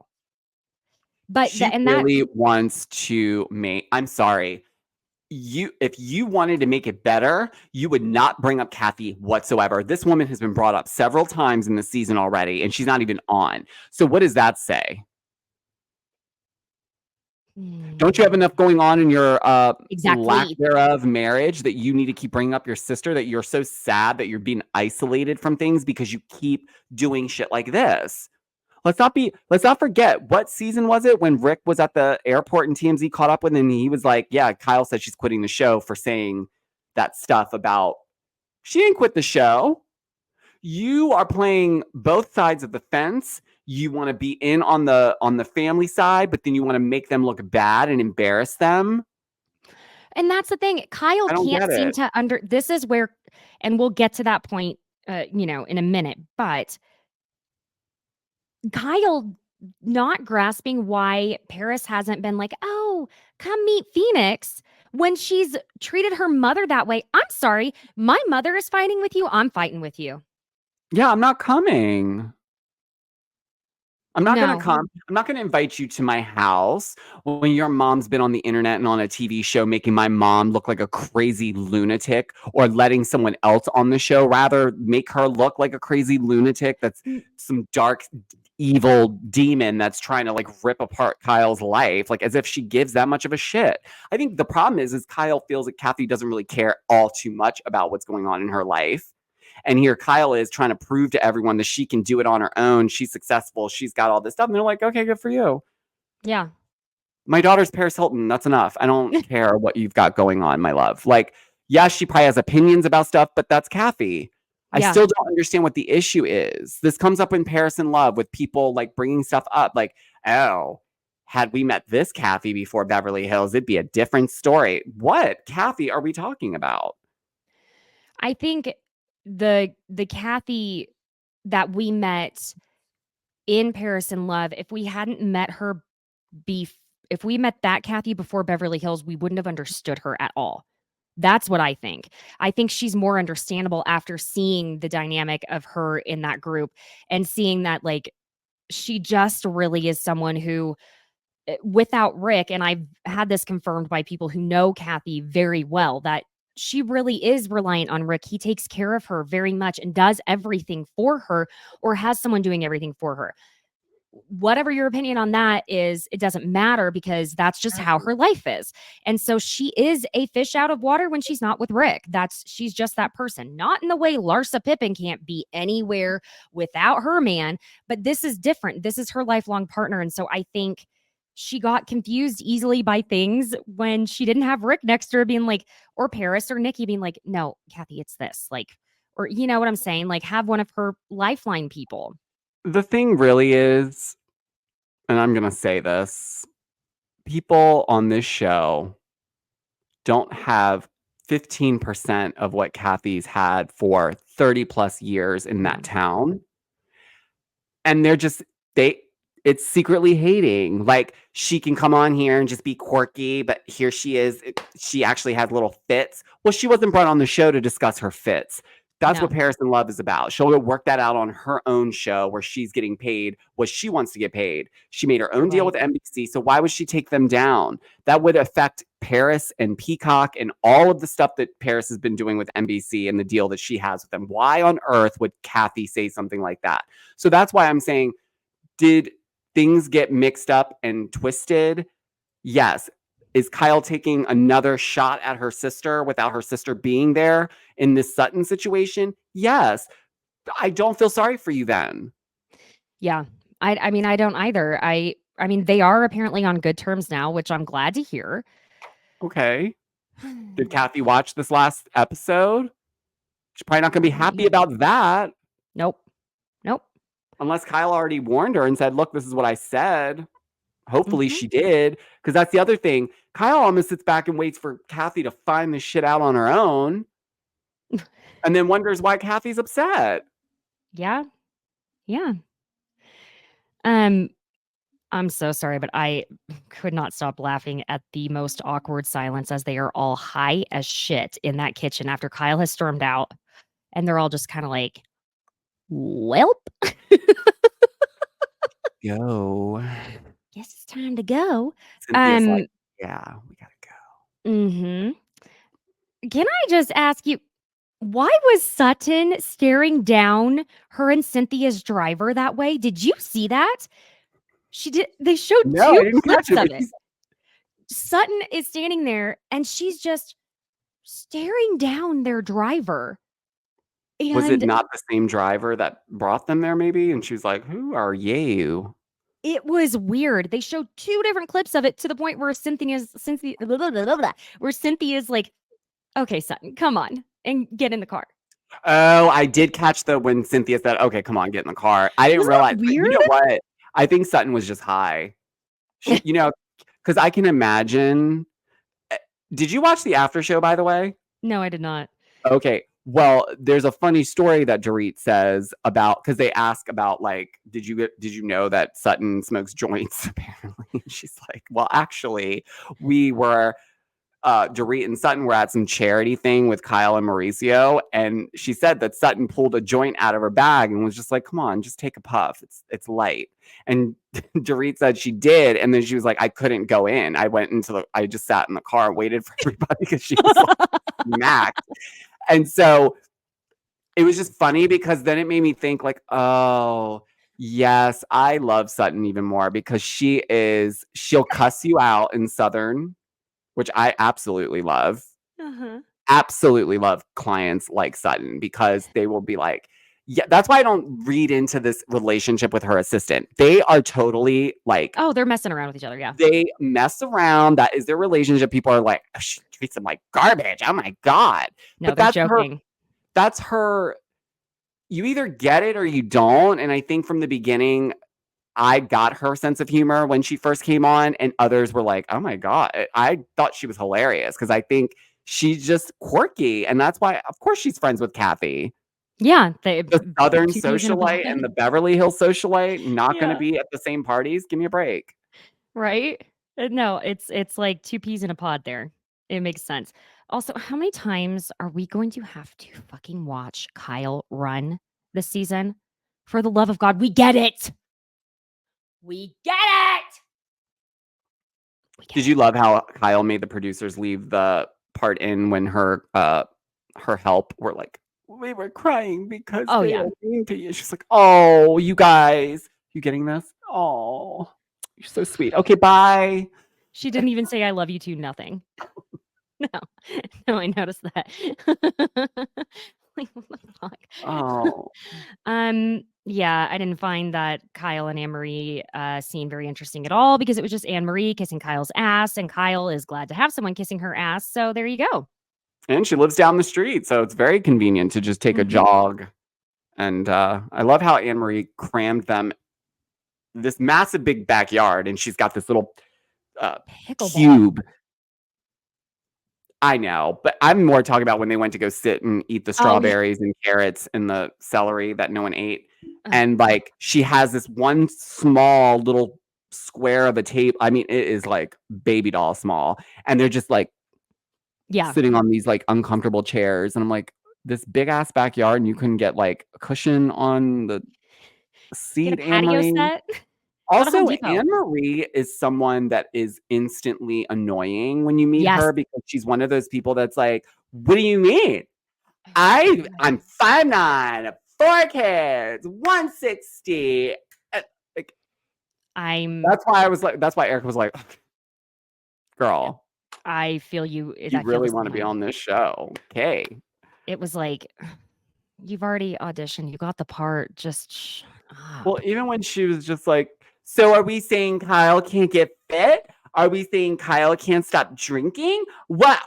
But She and that really wants to make, I'm sorry. If you wanted to make it better, you would not bring up Kathy whatsoever. This woman has been brought up several times in the season already, and she's not even on. So what does that say? Don't you have enough going on in your lack exactly. thereof marriage that you need to keep bringing up your sister, that you're so sad that you're being isolated from things because you keep doing shit like this? Let's not forget, what season was it when Rick was at the airport and TMZ caught up with him and he was like, yeah, Kyle said she's quitting the show for saying that stuff about she didn't quit the show. You are playing both sides of the fence. You want to be in on the family side, but then you want to make them look bad and embarrass them. And that's the thing. Kyle I don't can't get seem it. to this is where, and we'll get to that point, in a minute. But Kyle not grasping why Paris hasn't been like, oh, come meet Phoenix when she's treated her mother that way. I'm sorry. My mother is fighting with you. I'm fighting with you. Yeah, I'm not coming. I'm not gonna No. come. I'm not gonna invite you to my house when your mom's been on the internet and on a TV show making my mom look like a crazy lunatic, or letting someone else on the show rather make her look like a crazy lunatic that's N some dark evil demon that's trying to like rip apart Kyle's life, like as if she gives that much of a shit. I think the problem is Kyle feels that Kathy doesn't really care all too much about what's going on in her life. And here Kyle is trying to prove to everyone that she can do it on her own. She's successful. She's got all this stuff. And they're like, okay, good for you. Yeah. My daughter's Paris Hilton. That's enough. I don't care what you've got going on, my love. Like, yeah, she probably has opinions about stuff, but that's Kathy. I Yeah. still don't understand what the issue is. This comes up in Paris in Love with people like bringing stuff up like, oh, had we met this Kathy before Beverly Hills, it'd be a different story. What Kathy are we talking about? I think the Kathy that we met in Paris in Love, if we hadn't met her if we met that Kathy before Beverly Hills, we wouldn't have understood her at all. That's what I think. I think she's more understandable after seeing the dynamic of her in that group and seeing that like she just really is someone who without Rick, and I've had this confirmed by people who know Kathy very well, that she really is reliant on Rick. He takes care of her very much and does everything for her or has someone doing everything for her. Whatever your opinion on that is, it doesn't matter because that's just how her life is. And so she is a fish out of water when she's not with Rick. She's just that person. Not in the way Larsa Pippen can't be anywhere without her man, but this is different. This is her lifelong partner. And so I think she got confused easily by things when she didn't have Rick next to her being like, or Paris or Nikki being like, no, Kathy, it's this. Like, or you know what I'm saying? Like, have one of her lifeline people. The thing really is, and I'm going to say this, people on this show don't have 15% of what Kathy's had for 30 plus years in Yeah. that town. And they it's secretly hating. Like she can come on here and just be quirky, but here she is. She actually has little fits. Well, she wasn't brought on the show to discuss her fits. That's what No. Paris in Love is about. She'll go work that out on her own show where she's getting paid what she wants to get paid. She made her own deal Right. with NBC. So why would she take them down? That would affect Paris and Peacock and all of the stuff that Paris has been doing with NBC and the deal that she has with them. Why on earth would Kathy say something like that? So that's why I'm saying, did things get mixed up and twisted? Yes. Is Kyle taking another shot at her sister without her sister being there in this Sutton situation? Yes. I don't feel sorry for you then. Yeah. I mean, I don't either. I mean, they are apparently on good terms now, which I'm glad to hear. Okay. Did Kathy watch this last episode? She's probably not going to be happy Probably. about that Nope. Nope. unless Kyle already warned her and said, look, this is what I said. Hopefully Mhm. she did, because that's the other thing. Kyle almost sits back and waits for Kathy to find this shit out on her own and then wonders why Kathy's upset. Yeah. Yeah. Um, I'm so sorry, but I could not stop laughing at the most awkward silence as they are all high as shit in that kitchen after Kyle has stormed out, and they're all just kinda like, "Welp, Go. guess it's time to go." Cynthia's like, Um, yeah, we gotta go. mhm. Can I just ask you, why was Sutton staring down her and Cynthia's driver that way? Did you see that? They showed No, 2 I didn't catch clips it, of but it. Sutton is standing there and she's just staring down their driver. was it And not the same driver that brought them there maybe? And she was like, who are you? it was weird. They showed 2 different clips of it to the point where where Cynthia's like, "Okay, Sutton, come on and get in the car." Oh, I did catch the when Cynthia said, okay, come on, get in the car. I didn't Wasn't realize, that but you weird? know what? I think Sutton was just high. She, because I can imagine. eh, Did you watch the after show, by the way? No, I did not. Okay. Well, there's a funny story that Dorit says about, because they ask about like, did you know that Sutton smokes joints? Apparently, she's like, well, actually, we were Dorit and Sutton were at some charity thing with Kyle and Mauricio, and she said that Sutton pulled a joint out of her bag and was just like, "Come on, just take a puff. It's light." And Dorit said she did, and then she was like, "I couldn't go in. I just sat in the car and waited for everybody because she was like max." And so it was just funny because then it made me think like, oh, yes, I love Sutton even more because she'll cuss you out in Southern, which I absolutely love. Uh-huh. Absolutely love clients like Sutton because they will be like, yeah, that's why I don't read into this relationship with her assistant. They are totally like, Oh, they're messing around with each other. Yeah. they mess around. That is their relationship. People are like, "Oh, she treats them like garbage. Oh my God." No, But they're joking. that's her. You either get it or you don't. And I think from the beginning, I got her sense of humor when she first came on, and others were like, "Oh my God." I thought she was hilarious because I think she's just quirky. And that's why, of course, she's friends with Kathy. Yeah, they The Southern two peas in a socialite and pod. the Beverly Hills socialite not going to Yeah. be at the same parties. Give me a break. Right? No, it's like two peas in a pod there. It makes sense. Also, how many times are we going to have to fucking watch Kyle run this season? For the love of God, we get it. We get it. We get Did it. you love how Kyle made the producers leave the part in when her help were like, we were crying because Oh they yeah. are mean to you. She's like, "Oh, you guys, you getting this? Oh, you're so sweet. Okay, bye." She didn't even say I love you too, nothing. No. No, I noticed that. Like, what the fuck? Oh, Yeah, I didn't find that Kyle and Anne-Marie scene very interesting at all because it was just Anne-Marie kissing Kyle's ass, and Kyle is glad to have someone kissing her ass. So there you go. and she lives down the street, so it's very convenient to just take a Mhm. jog. And I love how Anne Marie crammed them this massive big backyard, and she's got this little uh, Pickleball. cube. I know, but I'm more talking about when they went to go sit and eat the Oh yeah. strawberries and carrots and the celery that no one ate. Oh, And like she has this one small little square of a table. I mean, it is like baby doll small. And they're just like yeah. sitting on these like uncomfortable chairs. And I'm like, this big ass backyard, and you couldn't get like a cushion on the Get a seat, Anne patio Marie. set. Go to Home Also, Depot. Anne Marie is someone that is instantly annoying when you meet Yes. her because she's one of those people that's like, "What do you mean? I'm Oh, 5'9", 4 kids, 160." Like, I'm that's why I was like, that's why Erica was like, "Girl, I feel you. you I feel the really want same to be way. on this show?" Okay. It was like, you've already auditioned. You got the part. Just shut Well, up. even when she was just like, "So are we saying Kyle can't get fit? Are we saying Kyle can't stop drinking? What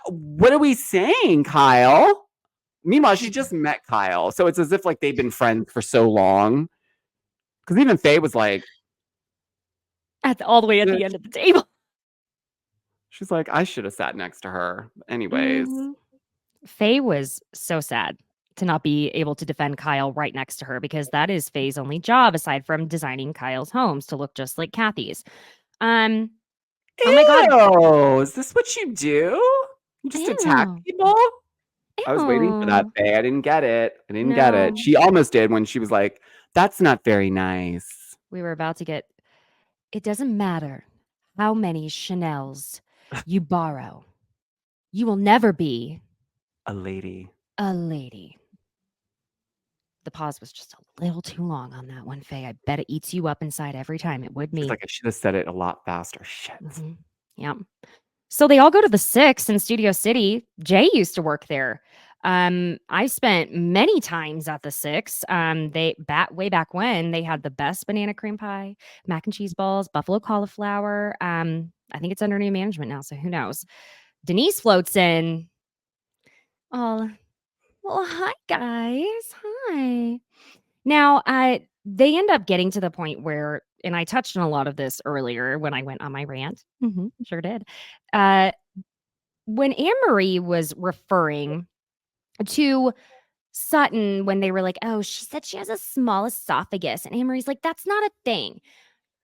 are we saying, Kyle?" Meanwhile, she just met Kyle, so it's as if like they've been friends for so long. Because even Faye was like, All the way at "Eh," the end of the table. she's like, "I should have sat next to her." Anyways, Mhm. Faye was so sad to not be able to defend Kyle right next to her because that is Faye's only job aside from designing Kyle's homes to look just like Kathy's. Um, oh my God. ew, is this what you do? You just attack Ew. people? I was waiting for that, Ew. Faye. I didn't get it. I didn't get it. No. She almost did when she was like, "That's not very nice." We were about to get it doesn't matter how many Chanels you borrow. You will never be A lady. a lady. The pause was just a little too long on that one, Faye. I bet it eats you up inside every time. It would She's me. like, "I should have said it a lot faster." Shit. Mhm. Yep. So they all go to the Six in Studio City. Jay used to work there. I spent many times at the Six. They way back when they had the best banana cream pie, mac and cheese balls, buffalo cauliflower. I think it's under new management now, so who knows? Denise floats in. Oh, well, hi guys. Hi. Now, they end up getting to the point where, and I touched on a lot of this earlier when I went on my rant. Sure did. Uh, when Anne Marie was referring to Sutton when they were like, "Oh, she said she has a small esophagus," and Anne Marie's like, "That's not a thing."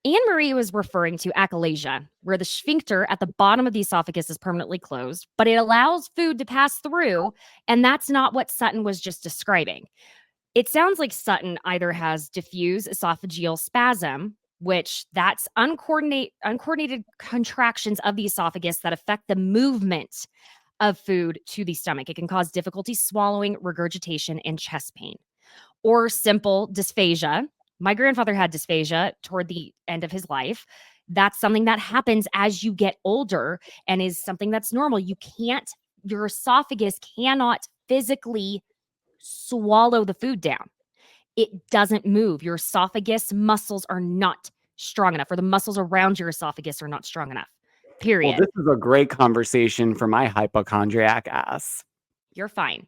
Anne Marie was referring to achalasia, where the sphincter at the bottom of the esophagus is permanently closed, but it allows food to pass through, and that's not what Sutton was just describing. It sounds like Sutton either has diffuse esophageal spasm, which that's uncoordinated contractions of the esophagus that affect the movement of food to the stomach. It can cause difficulty swallowing, regurgitation, and chest pain. Or simple dysphagia. My grandfather had dysphagia toward the end of his life. That's something that happens as you get older and is something that's normal. Your esophagus cannot physically swallow the food down. It doesn't move. Your esophagus muscles are not strong enough, or the muscles around your esophagus are not strong enough. Well, Period. this is a great conversation for my hypochondriac ass. You're fine.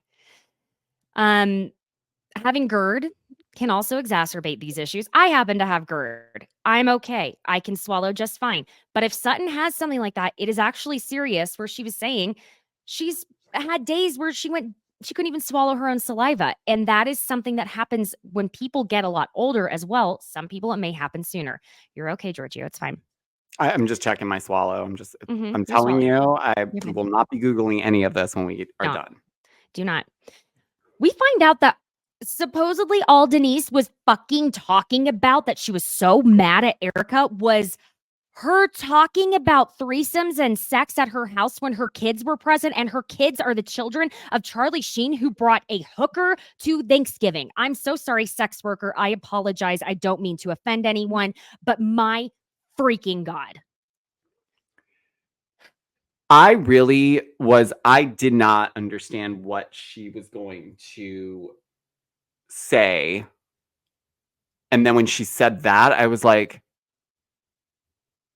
Having GERD can also exacerbate these issues. I happen to have GERD. I'm okay. I can swallow just fine. But if Sutton has something like that, it is actually serious, where she was saying she's had days where she couldn't even swallow her own saliva. And that is something that happens when people get a lot older as well. Some people, it may happen sooner. You're okay, Giorgio. It's fine. I'm just checking my swallow. I'm You're telling swallowing. you, I You're fine. will not be Googling any of this when we are No. done. Do not. We find out that supposedly all Denise was fucking talking about, that she was so mad at Erica, was her talking about threesomes and sex at her house when her kids were present, and her kids are the children of Charlie Sheen, who brought a hooker to Thanksgiving. I'm so sorry, sex worker. I apologize. I don't mean to offend anyone, but my freaking God. I did not understand what she was going to say. And then when she said that, I was like,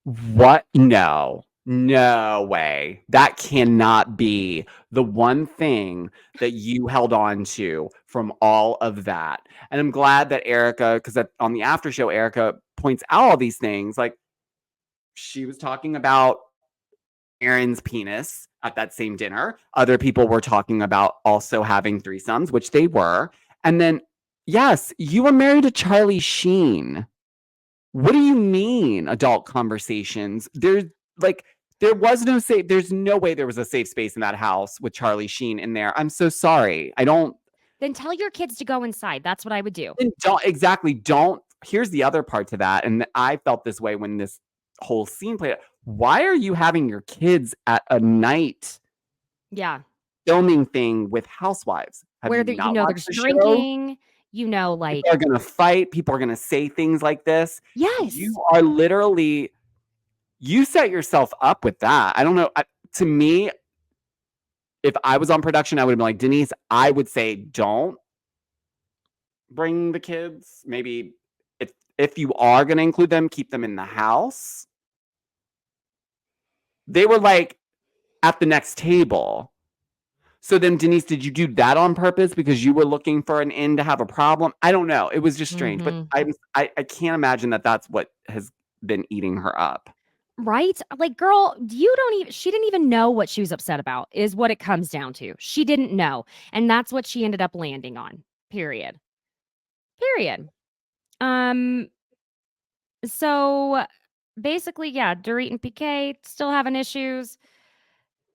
what? No way. That cannot be the one thing that you held on to from all of that. And I'm glad that Erica, because on the after show, Erica points out all these things. Like, she was talking about Aaron's penis at that same dinner. Other people were talking about also having threesomes, which they were. And then, yes, you were married to Charlie Sheen. What do you mean, adult conversations? There's no way there was a safe space in that house with Charlie Sheen in there. I'm so sorry. Then tell your kids to go inside. That's what I would do. Don't. Here's the other part to that. And I felt this way when this whole scene played out. Why are you having your kids at a night filming thing with Housewives? Where there's drinking, like people are gonna fight, people are gonna say things like this. Yes. You set yourself up with that. I don't know. To me, if I was on production, I would have been like, Denise, I would say don't bring the kids. Maybe if you are gonna include them, keep them in the house. They were like at the next table. So then, Denise, did you do that on purpose because you were looking for an in to have a problem? I don't know. It was just strange. But I can't imagine that that's what has been eating her up. Right? Like, girl, she didn't even know what she was upset about, is what it comes down to. She didn't know. And that's what she ended up landing on. Period. So basically, yeah, Dorit and PK still having issues.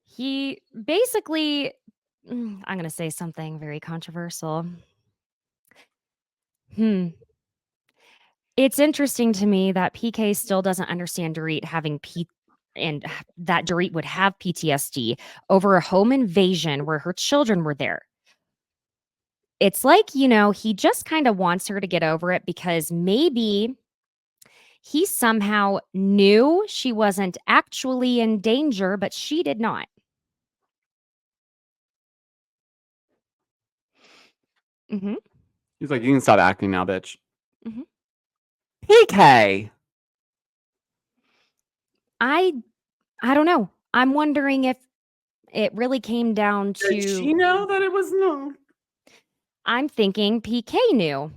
He basically, I'm going to say something very controversial. It's interesting to me that PK still doesn't understand Dorit and that Dorit would have PTSD over a home invasion where her children were there. It's like, he just kind of wants her to get over it because maybe he somehow knew she wasn't actually in danger, but she did not. He's like, you can stop acting now, bitch. Mm-hmm. PK. I don't know. I'm wondering if it really came down to. Did she know that it was no? I'm thinking PK knew.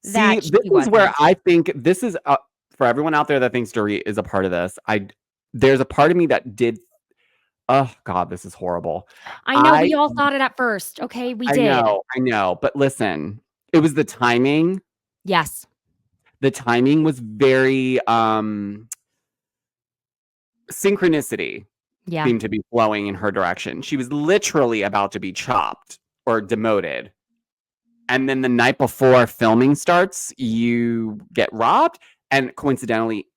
See, this is where I think this is for everyone out there that thinks Dorit is a part of this. There's a part of me that did. Oh God, this is horrible. I know we all thought it at first. Okay, we did. I know. But listen, it was the timing. Yes. The timing was very synchronicity Yeah. seemed to be flowing in her direction. She was literally about to be chopped or demoted. And then the night before filming starts, you get robbed. And coincidentally,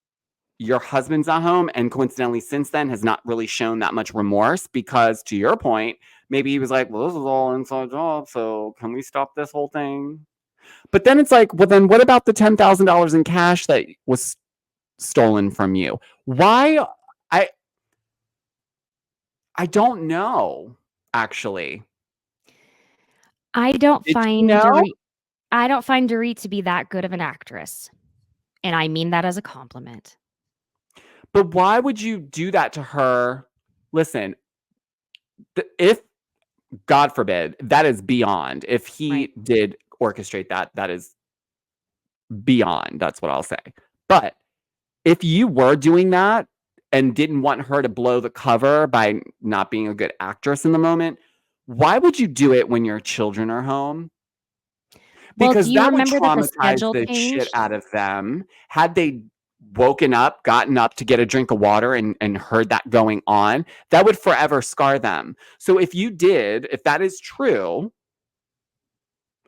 your husband's not home. And coincidentally, since then, has not really shown that much remorse because, to your point, maybe he was like, well, this is all inside job. So can we stop this whole thing? But then it's like, well, then what about the $10,000 in cash that was stolen from you? Why? I I don't know, actually. I don't Did you find know? Dorit I don't find Dorit to be that good of an actress, and I mean that as a compliment. But why would you do that to her? Listen, if God forbid, that is beyond. If Right. he did orchestrate that, that is beyond. That's what I'll say. But if you were doing that and didn't want her to blow the cover by not being a good actress in the moment, why would you do it when your children are home? Well, do Because you that would remember that the traumatize schedule the shit changed? out of them. Had they woken up, gotten up to get a drink of water and heard that going on, that would forever scar them. So if that is true,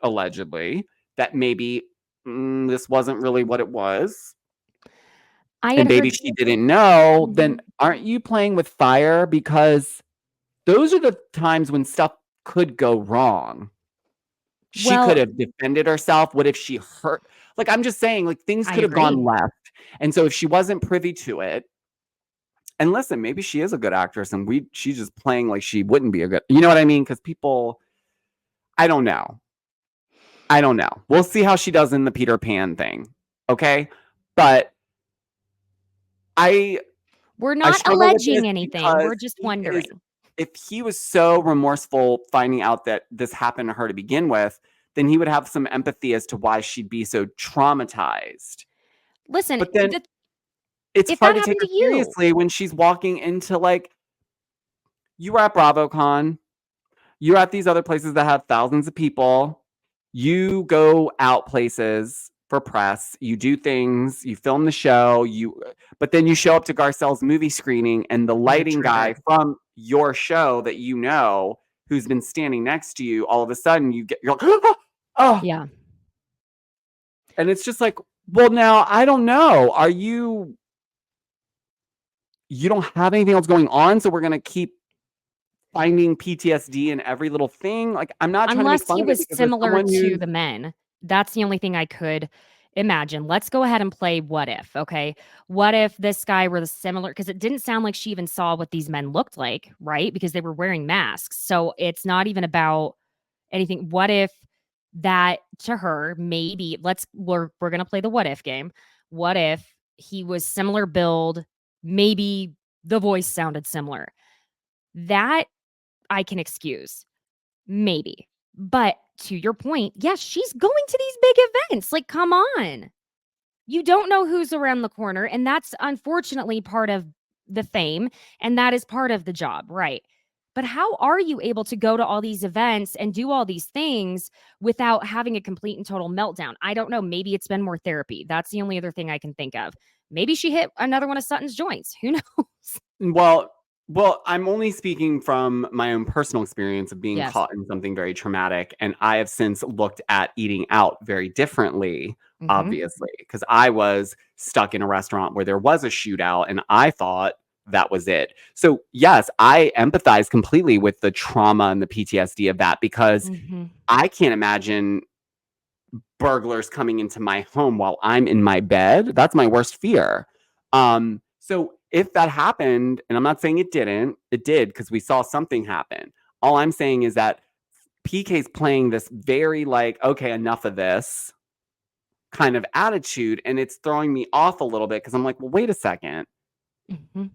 allegedly, that maybe this wasn't really what it was, I and had maybe heard. she didn't know, then Mhm. aren't you playing with fire? Because those are the times when stuff could go wrong. She could Well, have defended herself. What if she hurt? Like, I'm just saying, like, things I could have gone agree. left. And so if she wasn't privy to it, and listen, maybe she is a good actress and she's just playing like she wouldn't be a good, you know what I mean? Because people, I don't know. I don't know. We'll see how she does in the Peter Pan thing. Okay. But I We're I not struggle with this alleging anything, because we're just wondering. if he was so remorseful finding out that this happened to her to begin with, then he would have some empathy as to why she'd be so traumatized. Listen, But then the it's if hard that to take happened her to you, seriously when she's walking into like you were at BravoCon, you're at these other places that have thousands of people. You go out places for press, you do things, you film the show, but then you show up to Garcelle's movie screening and the you're lighting guy triggered. from your show that you know who's been standing next to you, all of a sudden you're like, oh, Yeah. and it's just like, well, now I don't know. You don't have anything else going on, so we're gonna keep finding PTSD in every little thing. Like, I'm not trying to make Unless fun he of it was because as similar someone to who's the men. That's the only thing I could imagine. Let's go ahead and play what if, okay? What if this guy were the similar, because it didn't sound like she even saw what these men looked like, right? Because they were wearing masks. So it's not even about anything. What if that to her, maybe we're gonna play the what if game. What if he was similar build, maybe the voice sounded similar? That I can excuse. Maybe. But to your point, yes, she's going to these big events. Like, come on. You don't know who's around the corner. And that's unfortunately part of the fame. And that is part of the job, right? But how are you able to go to all these events and do all these things without having a complete and total meltdown? I don't know. Maybe it's been more therapy. That's the only other thing I can think of. Maybe she hit another one of Sutton's joints. Who knows? well, I'm only speaking from my own personal experience of being Yes. caught in something very traumatic, and I have since looked at eating out very differently, Hmm. obviously, because I was stuck in a restaurant where there was a shootout, and I thought that was it. So, yes, I empathize completely with the trauma and the PTSD of that because Hmm. I can't imagine burglars coming into my home while I'm in my bed. That's my worst fear. So if that happened, and I'm not saying it didn't, it did because we saw something happen. All I'm saying is that PK's playing this very like, okay, enough of this kind of attitude, and it's throwing me off a little bit because I'm like, well, wait a second. Hmm.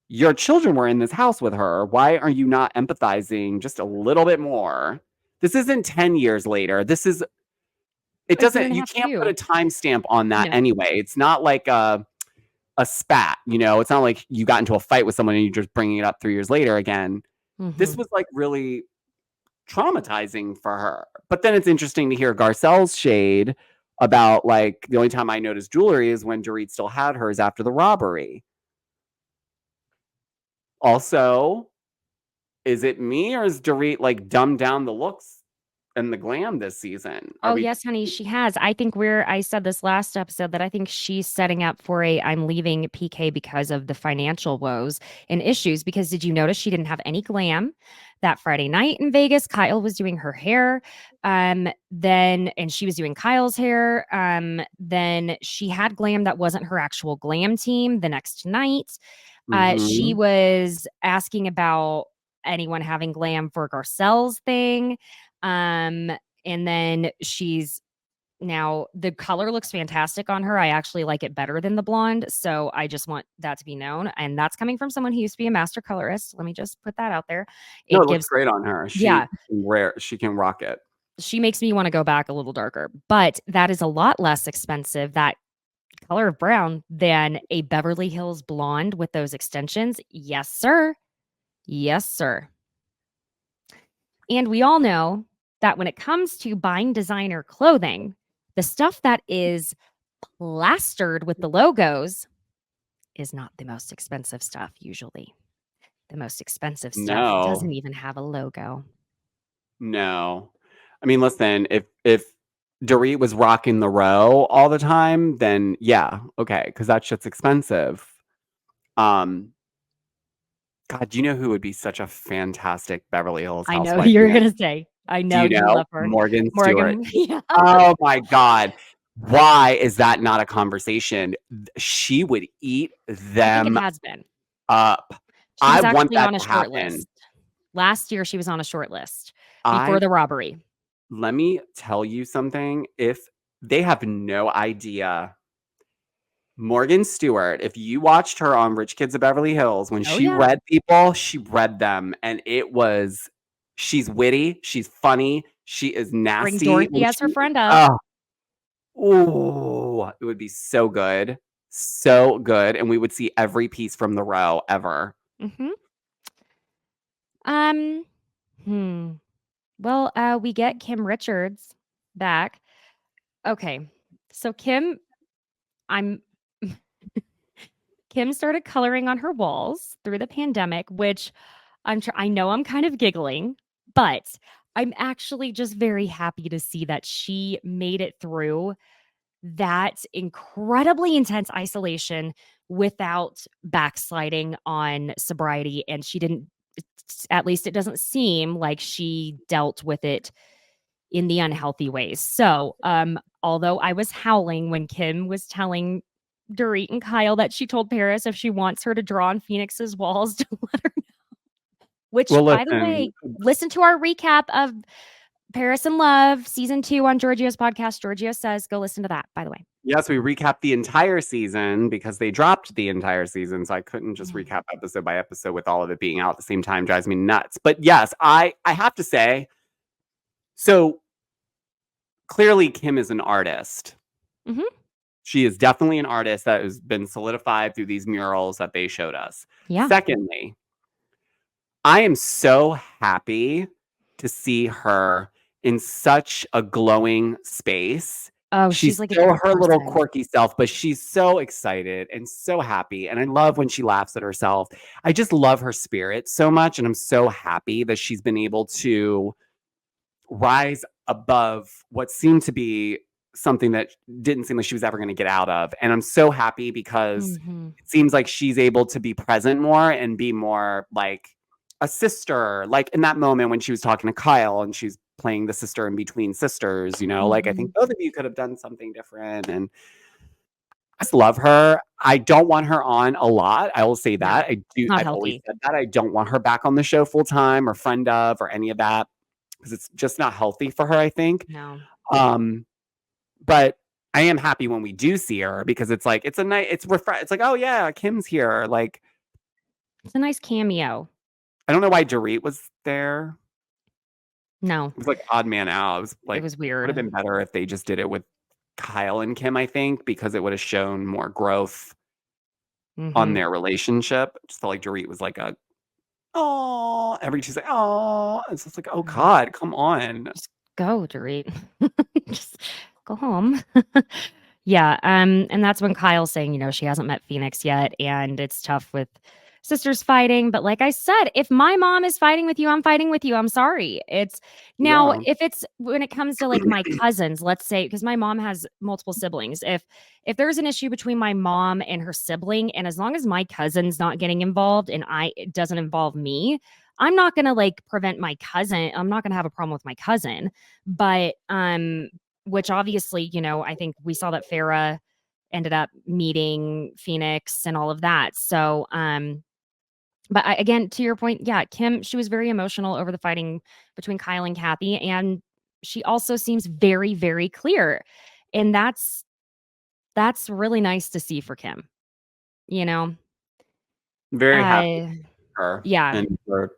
Your children were in this house with her. Why are you not empathizing just a little bit more? This isn't 10 years later. This is it A year doesn't and a you half, can't put a too. timestamp on that No. anyway. It's not like a spat, you know? It's not like you got into a fight with someone and you're just bringing it up 3 years later again. This Mhm. was, like, really traumatizing for her. But then it's interesting to hear Garcelle's shade about like the only time I noticed jewelry is when Dorit still had hers after the robbery. Also, is it me or is Dorit like dumbed down the looks and the glam this season? Are Oh, we yes, honey, she has. I said this last episode that I think she's setting up for a I'm leaving PK because of the financial woes and issues. Because did you notice she didn't have any glam that Friday night in Vegas? Kyle was doing her hair. And she was doing Kyle's hair. Then she had glam that wasn't her actual glam team the next night. She Mhm. was asking about anyone having glam for Garcelle's thing. Um, and then she's now the color looks fantastic on her. I actually like it better than the blonde. So I just want that to be known. And that's coming from someone who used to be a master colorist. Let me just put that out there. No, It it looks gives, great on her. yeah, She can rock it. she makes me want to go back a little darker, but that is a lot less expensive, that color of brown, than a Beverly Hills blonde with those extensions. Yes, sir. Yes, sir. And we all know that when it comes to buying designer clothing, the stuff that is plastered with the logos is not the most expensive stuff usually. The most expensive stuff doesn't No. even have a logo. No. I mean, listen, if Dorit was rocking the row all the time, then yeah, okay, because that shit's expensive. Um, God, do you know who would be such a fantastic Beverly Hills I know who housewife you're man? gonna say. I Do know you you know? love her. Morgan Stewart. Morgan. Yeah. Oh my God. Why is that not a conversation? She would eat I think it them has been. up. She I was want actually that on a to short happen. list. Last year she was on a short list before I the robbery. Let me tell you something. If they have no idea, Morgan Stewart, if you watched her on Rich Kids of Beverly Hills, when Oh she yeah. read people, she read them. And she's witty, she's funny, she is Bring nasty. Dorothy as her friend up. Oh, ooh, it would be so good. So good. And we would see every piece from the row ever. Mm-hmm. Um, hmm. Well, we get Kim Richards back. Okay. So I'm Kim started coloring on her walls through the pandemic, which I know I'm kind of giggling, but I'm actually just very happy to see that she made it through that incredibly intense isolation without backsliding on sobriety. And she didn't, at least it doesn't seem like she dealt with it in the unhealthy ways. So, although I was howling when Kim was telling Dorit and Kyle that she told Paris if she wants her to draw on Phoenix's walls to let her, which Well, by the listen, way, listen to our recap of Paris in Love season 2 on Giorgio's podcast. Giorgio says, go listen to that, by the way. yes, we recapped the entire season because they dropped the entire season. So I couldn't just Mm. recap episode by episode with all of it being out at the same time. Drives me nuts. But yes, I have to say, so clearly Kim is an artist. Mhm. She is definitely an artist that has been solidified through these murals that they showed us. Yeah. Secondly, I am so happy to see her in such a glowing space. Oh, she's She's like a still different her little person. quirky self, but she's so excited and so happy. And I love when she laughs at herself. I just love her spirit so much. And I'm so happy that she's been able to rise above what seemed to be something that didn't seem like she was ever going to get out of. And I'm so happy because Mhm. it seems like she's able to be present more and be more like a sister. Like in that moment when she was talking to Kyle and she's playing the sister in between sisters, like I think Mhm. both of you could have done something different. And I just love her. I don't want her on a lot. I will say No, that. I do. not I've always healthy. said that. I don't want her back on the show full time or friend of or any of that because it's just not healthy for her, I think. No. Um, but I am happy when we do see her because it's like it's a night, it's like, oh yeah, Kim's here. Like, It's a nice cameo. I don't know why Dorit was there. No, It was like odd man out. It was it like was would have weird. been better if they just did it with Kyle and Kim, I think, because it would have shown more growth on Mhm. their relationship. I just felt like Dorit was like a oh she's like, oh, it's just like, oh No. God, come on. Just go, Dorit. Just go home. Yeah, and that's when Kyle's saying, she hasn't met Phoenix yet, and it's tough with sisters fighting. But like I said, if my mom is fighting with you, I'm fighting with you. I'm sorry. It's now Yeah. if it's when it comes to like my cousins, let's say, because my mom has multiple siblings. If there's an issue between my mom and her sibling, and as long as my cousin's not getting involved and it doesn't involve me, I'm not gonna like prevent my cousin. I'm not gonna have a problem with my cousin. But which obviously, I think we saw that Farrah ended up meeting Phoenix and all of that. So, but again, to your point, yeah, Kim, she was very emotional over the fighting between Kyle and Kathy, and she also seems very, very clear, and that's really nice to see for Kim. You know, Very happy uh, for her yeah, and her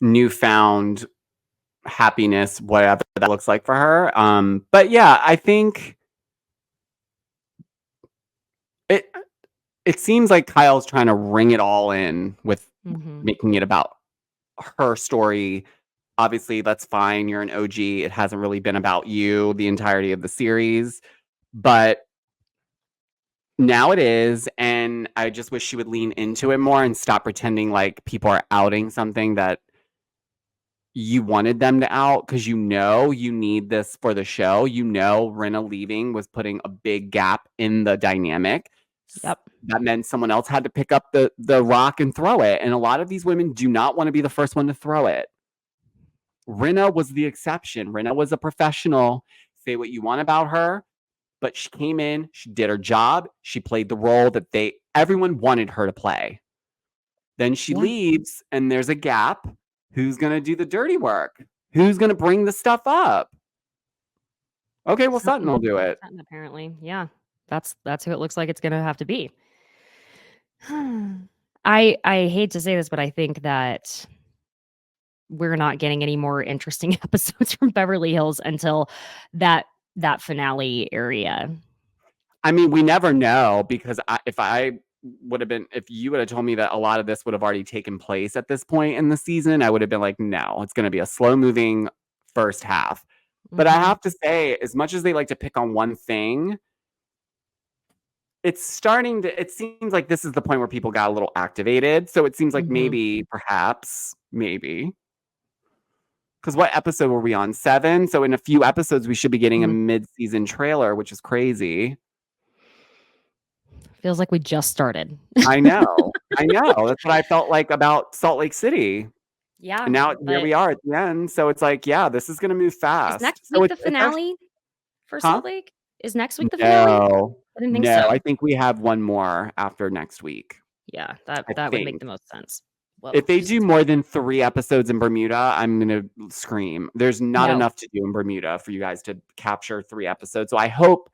newfound happiness, whatever that looks like for her. But yeah, I think it it seems like Kyle's trying to ring it all in with hmm making it about her story. Obviously, that's fine. You're an OG. It hasn't really been about you the entirety of the series, but now it is, and I just wish she would lean into it more and stop pretending like people are outing something that you wanted them to out because you need this for the show. Rinna leaving was putting a big gap in the dynamic. yep, That meant someone else had to pick up the rock and throw it. And a lot of these women do not want to be the first one to throw it. Rinna was the exception. Rinna was a professional. Say what you want about her, but she came in, she did her job, she played the role that everyone wanted her to play. Then she yeah. leaves and there's a gap. Who's going to do the dirty work? Who's going to bring the stuff up? Okay, well, Sutton will do it. Sutton, apparently, yeah, that's who it looks like it's gonna have to be. I hate to say this, but I think that we're not getting any more interesting episodes from Beverly Hills until that that finale area. I mean, we never know because if you would have told me that a lot of this would have already taken place at this point in the season, I would have been like, no, it's going to be a slow moving first half. But I Mhm. have to say, as much as they like to pick on one thing, it seems like this is the point where people got a little activated. So it seems like Mhm. maybe. Because what episode were we on? 7. So in a few episodes, we should be getting a Mhm. mid-season trailer, which is crazy. Feels like we just started. I know. I know. That's what I felt like about Salt Lake City. Yeah, And now here but we are at the end. So it's like, yeah, this is going to move is fast. next So week the it's actually, finale for huh? Salt Lake? Is next week the finale? No, I didn't think no. so. I think we have one more after next week. Yeah, that I that would make think. the most sense. Whoa, If they do just more than 3 episodes in Bermuda, I'm gonna scream. There's not no. enough to do in Bermuda for you guys to capture 3 episodes. So I hope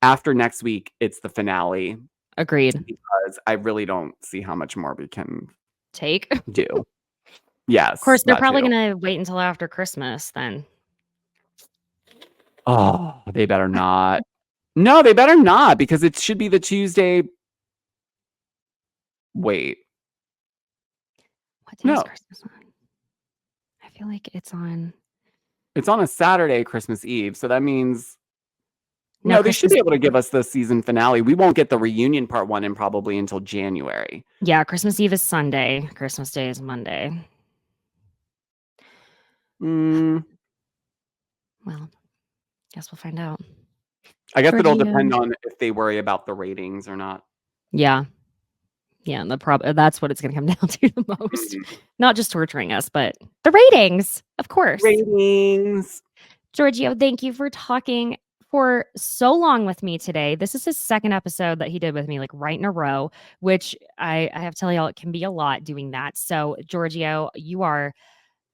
after next week, it's the finale Agreed. because I really don't see how much more we can Take. Of do. Yes, course, they're that probably too. gonna wait until after Christmas then. Oh, they better not. No, they better not because it should be the Tuesday. Wait, What day is no, Christmas on? I feel like it's on it's on a Saturday, Christmas Eve. So that means no, no, they should Christmas be able to give us the season finale. We won't get the reunion part 1 in probably until January. yeah, Christmas Eve is Sunday, Christmas Day is Monday. Mm, Well, guess we'll find out. I guess it'll Georgia. depend on if they worry about the ratings or not. Yeah. Yeah, that's what it's gonna come down to the most. Mhm. Not just torturing us, but the ratings, of course. Ratings. Giorgio, thank you for talking for so long with me today. This is his second episode that he did with me, like right in a row, which I have to tell y'all, it can be a lot doing that. So, Giorgio, you are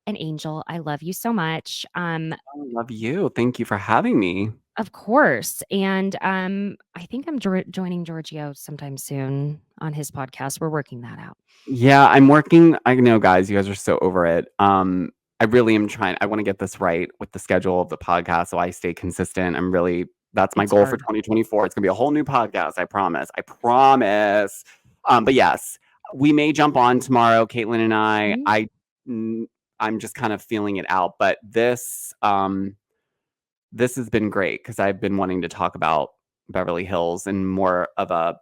an angel. I love you so much. I love you. Thank you for having me. Of course. And I think I'm joining Giorgio sometime soon on his podcast. We're working that out. Yeah, I'm working. I know, guys, you guys are so over it. I really am trying. I want to get this right with the schedule of the podcast so I stay consistent. That's my It's goal for hard. 2024. It's gonna be a whole new podcast. I promise. I promise. But yes, we may jump on tomorrow, Caitlin and I. Mhm. I'm just kind of feeling it out. But this has been great because I've been wanting to talk about Beverly Hills in more of a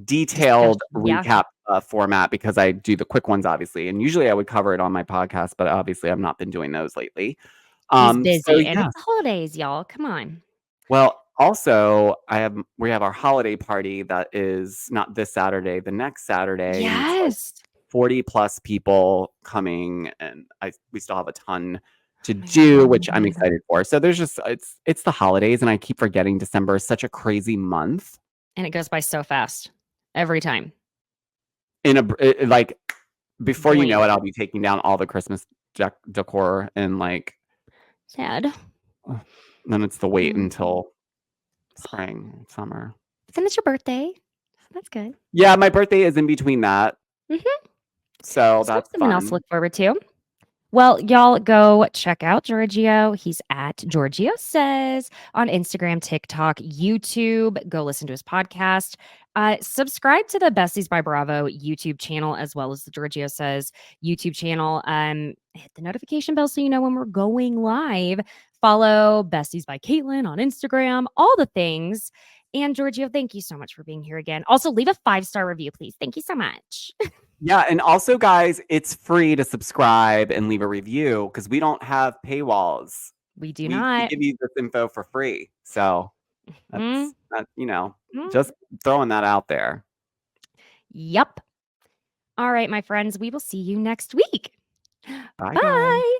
detailed Discussion. Yeah. recap format because I do the quick ones, obviously. And usually I would cover it on my podcast, but obviously I've not been doing those lately. He's So busy, and yeah. it's the holidays, y'all. Come on. Well, also we have our holiday party that is not this Saturday, the next Saturday, and it's like Yes. 40 plus people coming, and we still have a ton to Oh my do, which I'm God. excited for. So there's just it's the holidays, and I keep forgetting December is such a crazy month. And it goes by so fast every time. Like before you know Blink. it, I'll be taking down all the Christmas decor and like Sad. then it's the wait Mm. until spring, summer. Then it's your birthday. That's good. Yeah, my birthday is in between that. Mhm. So So that's something else to fun. look forward to. Well, y'all go check out Giorgio. He's at Giorgio Says on Instagram, TikTok, YouTube. Go listen to his podcast. Subscribe to the Besties by Bravo YouTube channel as well as the Giorgio Says YouTube channel. Hit the notification bell so you know when we're going live. Follow Besties by Caitlin on Instagram, all the things. And Giorgio, thank you so much for being here again. Also, leave a 5-star review, please. Thank you so much. Yeah, and also guys, it's free to subscribe and leave a review because we don't have paywalls. We do We not. give you this info for free. So Mm, that's that, you know, mm. just throwing that out there. Yep. All right, my friends, we will see you next week. Bye guys. Bye.